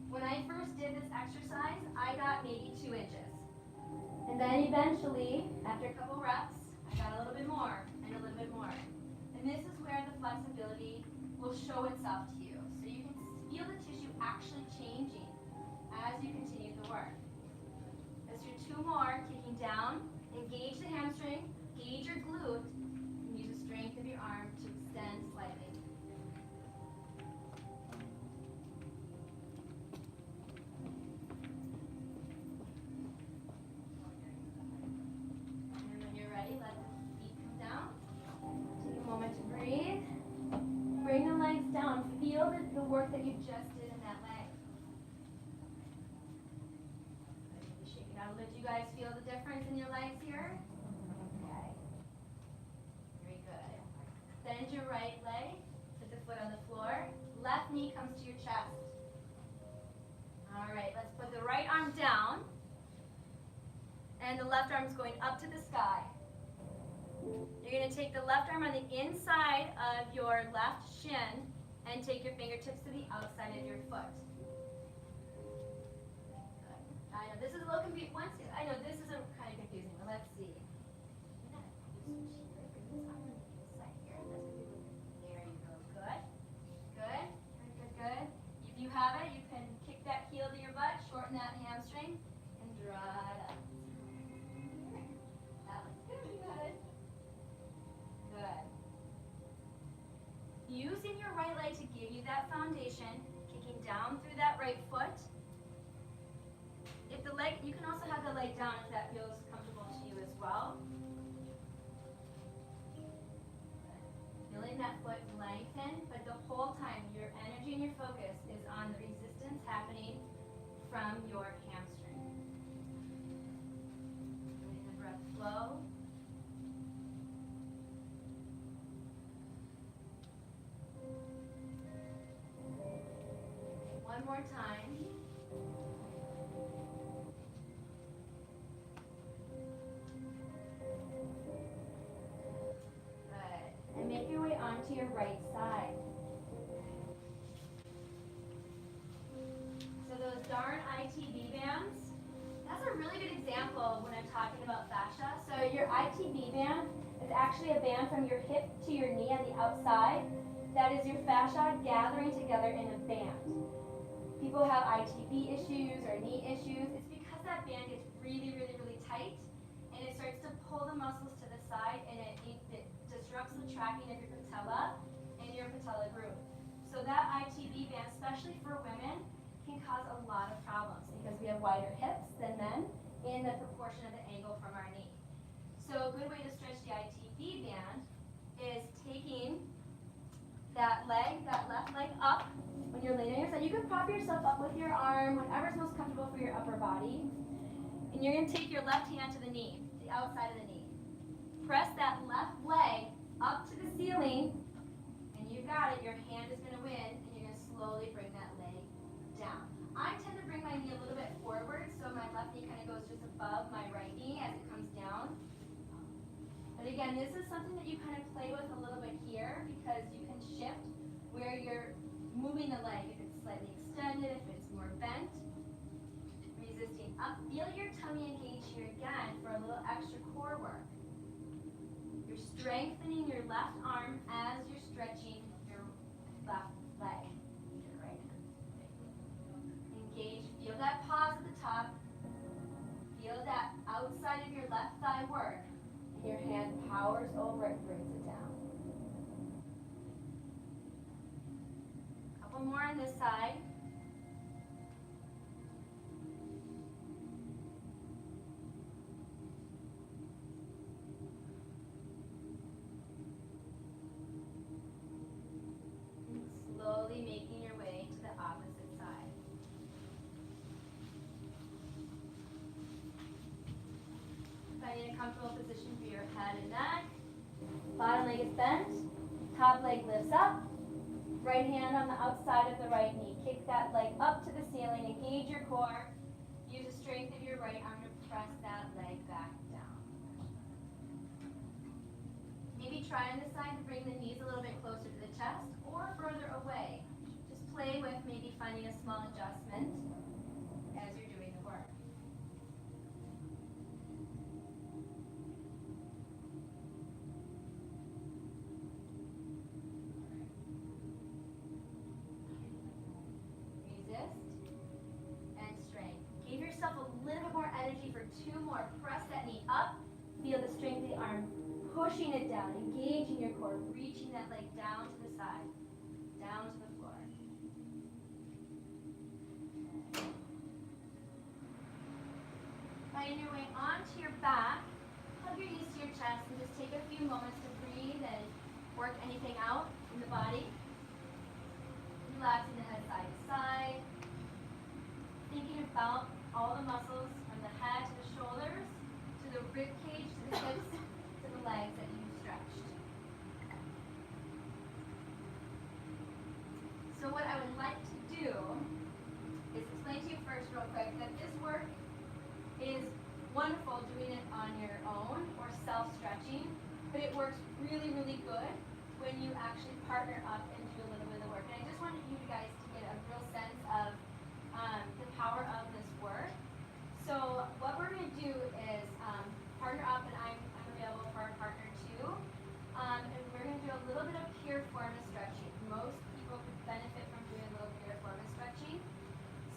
When I first did this exercise, I got maybe 2 inches. And then eventually, after a couple reps, I got a little bit more and a little bit more. And this is where the flexibility will show itself to you. So you can feel the tissue actually changing as you continue the work. Let's do 2 more, kicking down, engage the hamstring, engage your glute, and use the strength of your arm to extend slightly. And when you're ready, let the feet come down. Take a moment to breathe. Bring the legs down. Feel the work that you just did in that leg. Shake it out a little. Do you guys feel the difference in your legs here? Okay. Very good. Bend your right leg. Put the foot on the floor. Left knee comes to your chest. All right, let's put the right arm down. And the left arm is going up to the sky. You're going to take the left arm on the inside of your left shin and take your fingertips to the outside of your foot. Good. I know this is a little confusing. I know this is kind of confusing, but let's see. using your right leg to give you that foundation, kicking down through that right foot. If the leg, you can also have the leg down if that feels comfortable to you as well. Feeling that foot lengthen, but the whole time your energy and your focus is on the resistance happening from your hamstring. Letting the breath flow. One more time. Good. And make your way onto your right side. So those darn ITV bands, that's a really good example when I'm talking about fascia. So your ITV band is actually a band from your hip to your knee on the outside. That is your fascia gathering together in a band. People have ITV issues or knee issues. It's because that band gets really, really, really tight and it starts to pull the muscles to the side and it disrupts the tracking of your patella and your patella groove. So that ITV band, especially for women, can cause a lot of problems because we have wider hips than men in the proportion of the angle from our knee. So a good way to stretch the ITV band is taking that leg, that left leg up when you're laying on your side. You can prop yourself up with your arm, whatever's most comfortable for your upper body. And you're going to take your left hand to the knee, the outside of the knee. Press that left leg up to the ceiling, and you got it. Your hand is going to win, and you're going to slowly bring that leg down. I tend to bring my knee a little bit forward, so my left knee kind of goes just above my right knee as it comes down. But again, this is something that you kind of play with a little bit here because you can shift where you're moving the leg. If it's slightly extended, if it's more bent, resisting up. Feel your tummy engage here again for a little extra core work. You're strengthening your left arm as you're stretching your left leg. Your right hand. Engage. Feel that pause at the top. Feel that outside of your left thigh work. Your hand powers over it, brings it down. Couple more on this side. And slowly making your way to the opposite side. Finding a comfortable position for your head and neck. Bottom leg is bent. Top leg lifts up. Right hand on the outside of the right knee. Kick that leg up to the ceiling. Engage your core. Use the strength of your right arm to press that leg back down. Maybe try on this side to bring the knees a little bit closer to the chest or further away. Just play with maybe finding a small adjustment as you're doing the work. A little bit more energy for two more. Press that knee up. Feel the strength of the arm pushing it down, engaging your core, reaching that leg down to the side, down to the floor. Finding your way onto your back, hug your knees to your chest and just take a few moments to breathe and work anything out in the body. Relaxing the head side to side. Thinking about all the muscles from the head to the shoulders, to the rib cage, to the hips, to the legs that you stretched. So what I would like to do is explain to you first real quick that this work is wonderful doing it on your own or self-stretching, but it works really, really good when you actually partner up and do a little bit of the work. And I just wanted you guys to get a real sense of the power of this work. So what we're going to do is partner up, and I'm available for our partner too. And we're going to do a little bit of piriformis stretching. Most people could benefit from doing a little piriformis stretching.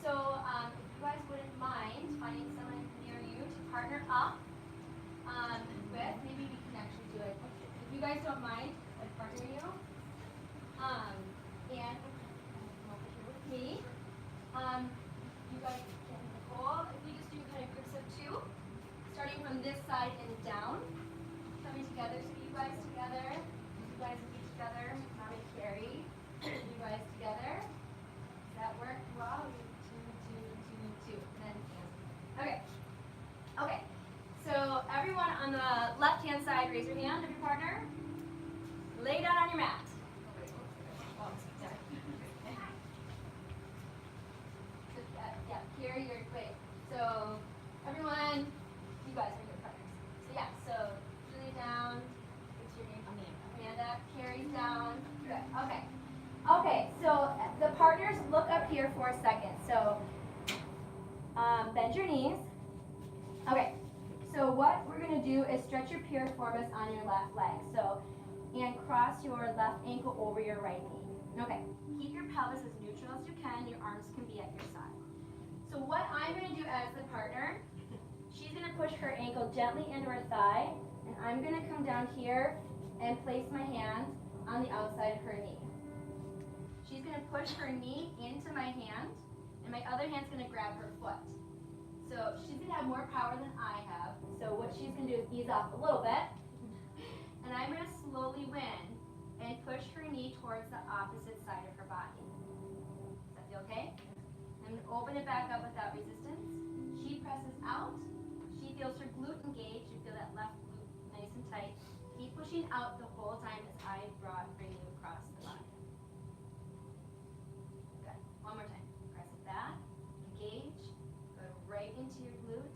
So if you guys wouldn't mind finding someone near you to partner up with, maybe we can actually do it. If you guys don't mind, I'd partner you. raise your hand of your partner. Lay down on your mat. Yeah, here you're, wait. So, everyone, you guys are your partners. So yeah, so Julie down. What's your name? Amanda. Carrie's down. Good. Okay. Okay, so the partners, look up here for a second. So, bend your knees. Okay, so what we're going to do is stretch your piriformis on your left leg. So, and cross your left ankle over your right knee. Okay, keep your pelvis as neutral as you can. Your arms can be at your side. So what I'm going to do as the partner, she's going to push her ankle gently into her thigh, and I'm going to come down here and place my hand on the outside of her knee. She's going to push her knee into my hand, and my other hand's going to grab her foot. So she's going to have more power than I have. So what she's going to do is ease off a little bit, and I'm going to slowly win and push her knee towards the opposite side of her body. Does that feel okay? I'm going to open it back up without resistance. She presses out. She feels her glute engaged. You feel that left glute nice and tight. Keep pushing out the whole time as I bring you across the body. Good. One more time. Press it back. Engage. Go right into your glute.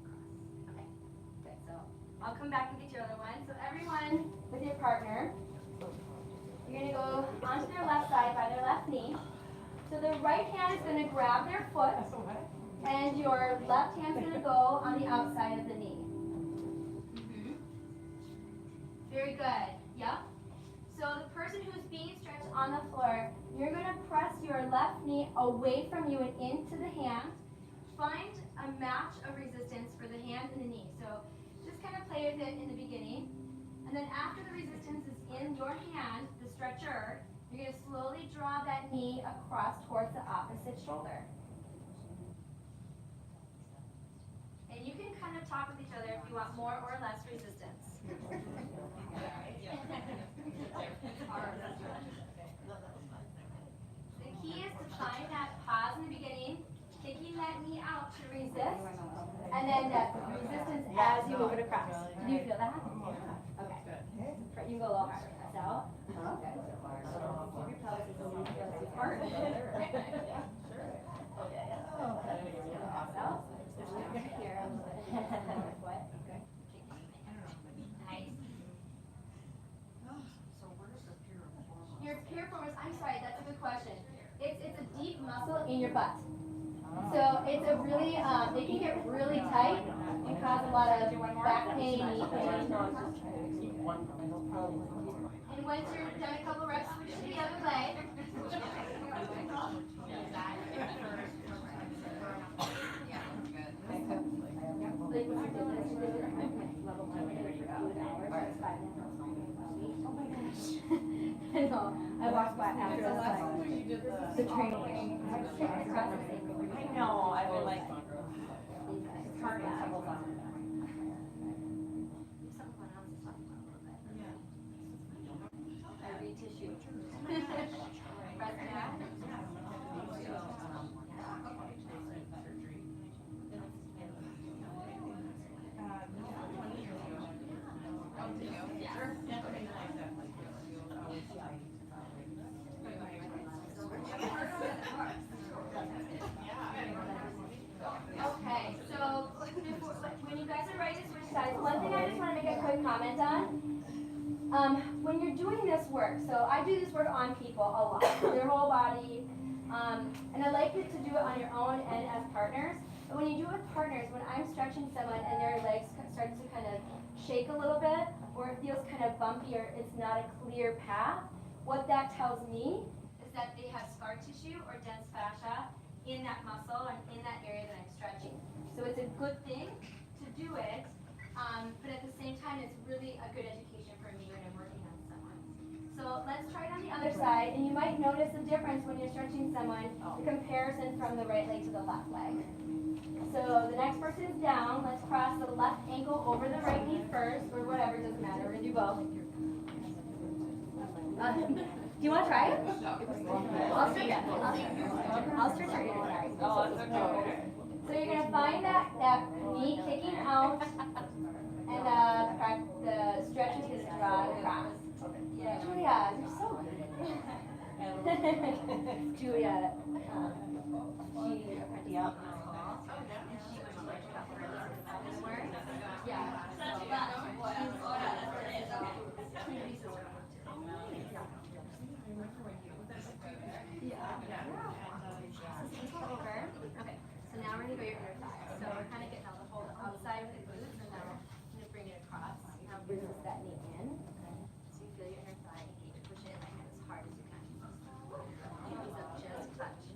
Cross. Okay. Good. So I'll come back and get your other one. So everyone with your partner, you're going to go onto their left side by their left knee. So the right hand is going to grab their foot, and your left hand is going to go on the outside of the knee. Very good. Yep. So the person who's being stretched on the floor, you're going to press your left knee away from you and into the hand. Find a match of resistance for the hand and the knee. So just kind of play with it in the beginning. And then after the resistance is in your hand, the stretcher, you're going to slowly draw that knee across towards the opposite shoulder. And you can kind of talk with each other if you want more or less resistance. The key is to find that pause in the beginning, taking that knee out to resist, and then that resistance as you move it across. Do you feel that? Okay. You can go a little harder. That's out. Okay. Keep your pelvis as low as you feel it's hard. Okay. That's out. Here a little bit. What? Okay. Nice. Your piriformis, I'm sorry, that's a good question. It's a deep muscle in your butt. So it's a really, it can get really tight and cause a lot of back pain, knee pain. And once you're done a couple reps, switch to the other leg. I know. I walked by after the training. I know, I've been like, it's hard to have a lot. I read tissue. Press back. Okay, so when you guys are ready to switch sides, one thing I just want to make a quick comment on. When you're doing this work, so I do this work on people a lot, their whole body, and I like it to do it on your own and as partners. But when you do it with partners, when I'm stretching someone and their legs start to kind of shake a little bit, or it feels kind of bumpy, or it's not a clear path, what that tells me is that they have scar tissue or dense fascia in that muscle and in that area that I'm stretching. So it's a good thing to do it, but at the same time, it's really a good education for me when I'm working on someone. So let's try it on the other side, and you might notice a difference when you're stretching someone, the comparison from the right leg to the left leg. So the next person is down. Let's cross the left ankle over the right knee first, or whatever, doesn't matter. We're gonna do both. Do you want to try it? I'll stretch it. I'll stretch it. Oh, that's okay. So you're gonna find that knee kicking out, and the stretch is gonna draw across. Yeah, Julia, you're so good. Julia, she Yep. Yeah. Over. Okay. So now we're gonna go your inner thigh. So we're kind of getting all the whole outside of the glutes, and now we're gonna bring it across. Now resist that knee in. So you feel your inner thigh engage. Push it in like as hard as you can. Knees up, just touch.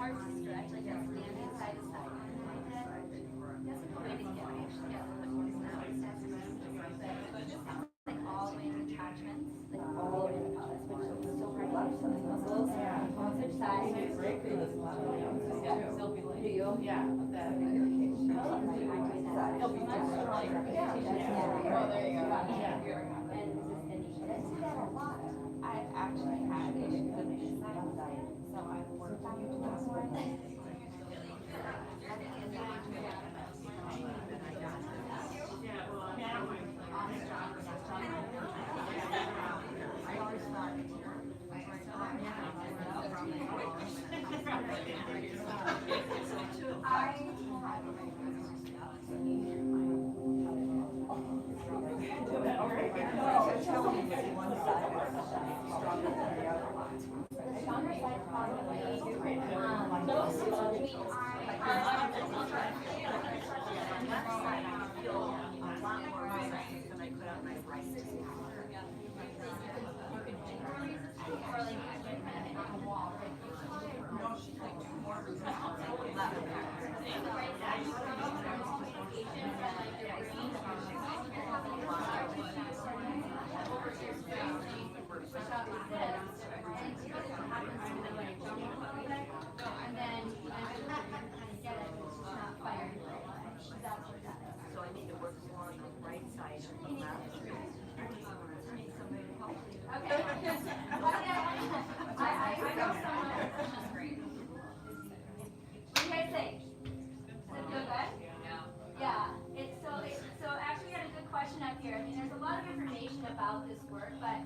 Hard to stretch, like you're standing side to side. That's a good way to get actually get a little bit more sound. Like all the way in the attachments, like all the way in the pelvis, which is so hard to use those muscles. Switch sides. Do you? Yeah. Oh, there you go. And resist the knee. I do that a lot. I've actually had issues with my side, so I've worked on it last one. The stronger side probably and then get it, not fire. That's what that is. So I need to work more on the right side and the left. Okay. I know someone. That's great. What do you guys think? Does it feel good? Yeah. So actually we had a good question up here. I mean, there's a lot of information about this work, but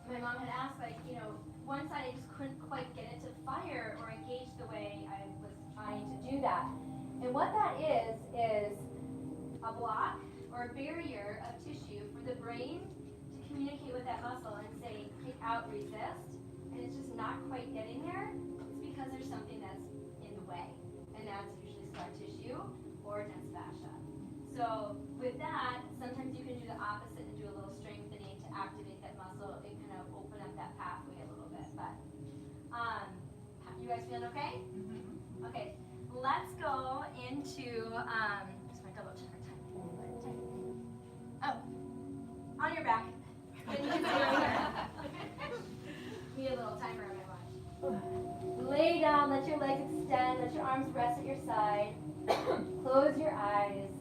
my mom had asked, like, you know, one side I just couldn't quite get it to fire or engage the way I was trying to do that. And what that is a block or a barrier of tissue for the brain to communicate with that muscle and say, kick out, resist, and it's just not quite getting there. It's because there's something that's in the way, and that's usually scar tissue or dense fascia. So with that, sometimes you can do the opposite and do a little strengthening to activate that muscle. It kind of open up that pathway a little bit. But you guys feeling okay? Mm-hmm. Okay, let's go into just my double check our time. Oh, on your back. Need a little timer on my watch. Lay down, let your legs extend, let your arms rest at your side. Close your eyes.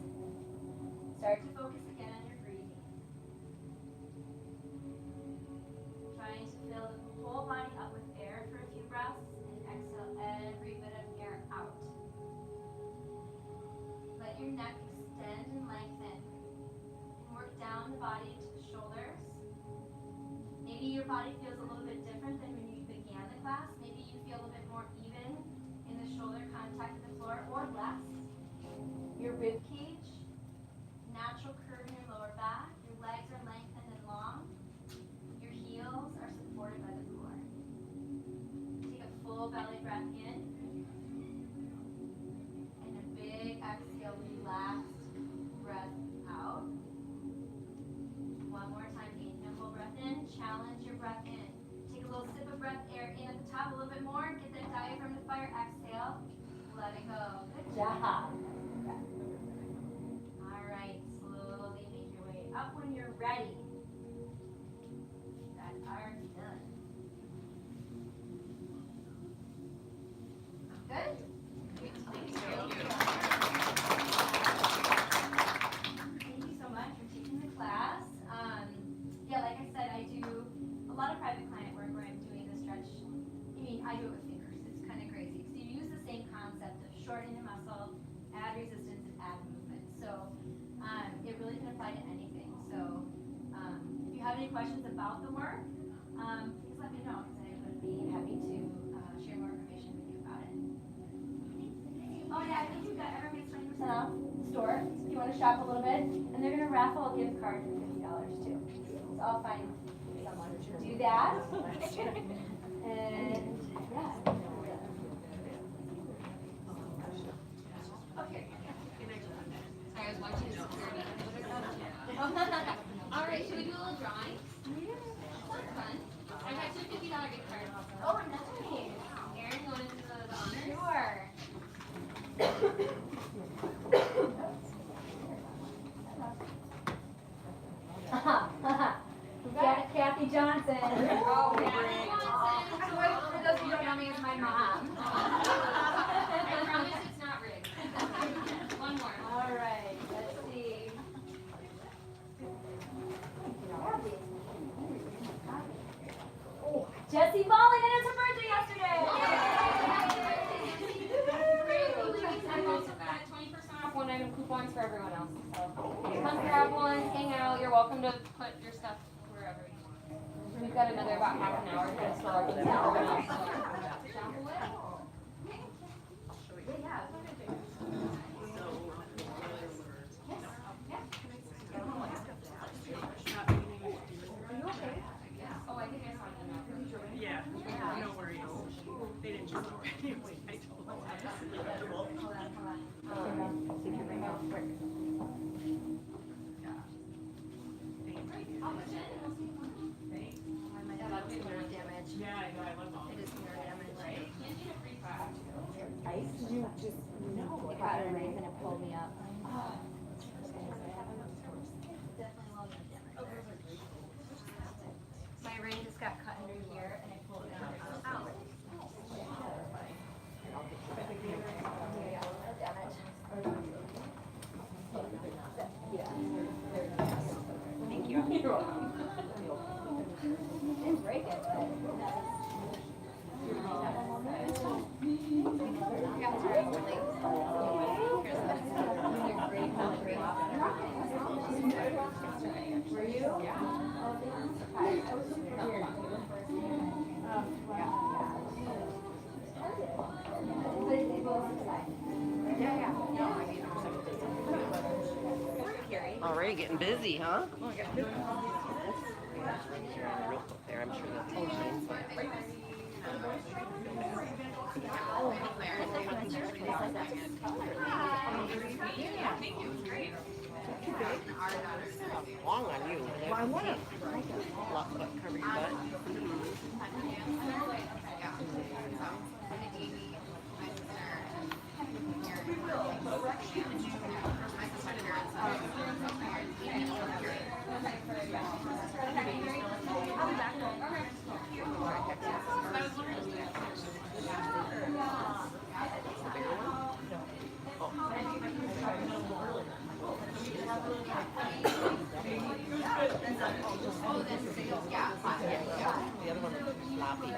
Start to focus again on your breathing. Trying to fill the whole body up with air for a few breaths and exhale every bit of air out. Let your neck extend and lengthen. And work down the body into the shoulders. Maybe your body feels a little bit different than when you began the class. Maybe you feel a little bit more even in the shoulder contact with the floor or less. Your rib cage, natural curve in your lower back. Your legs are lengthened and long. Your heels are supported by the floor. Take a full belly breath in. And a big exhale, relaxed breath out. One more time, inhale, full breath in. Challenge your breath in. Take a little sip of breath air in at the top, a little bit more. Get that questions about the work, please let me know, because I would be happy to share more information with you about it. Oh yeah, I think you've got, everyone gets 20% off the store if you want to shop a little bit, and they're going to raffle a gift card for $50 too. So I'll find someone to do that. And yeah. Okay. I was watching security. All right, should we do a little drawing? Yeah. That's fun. I got two $50 gift cards. Oh, nice. Aaron, you want to do the honors? Sure. Kathy Johnson. Oh, yeah. For those who don't know me, it's my mom. I promise it's not rigged. One more. All right, let's see. Oh, Jessie Bowling, and it's her birthday yesterday. I also got 20% off one item coupons for everyone else. So come grab one, hang out. You're welcome to put your stuff wherever you want. We've got another about half an hour to store up with everyone else. So shop away. Oh, I think I saw an email from you. Yeah, no worries. They didn't just know anyway, I told them. Yeah, I know, I love all It is mirror damage. Right? Can't get a free file. You just know. It got underneath and it pulled me up. Definitely a little bit of damage. My ring just got cut under here and it pulled it out. Ow. Thank you. You're welcome. Didn't break it, but were you? Already getting busy, huh? Real quick there, I'm sure that's all long on you. Well, I want to cover your butt. The other one was sloppy.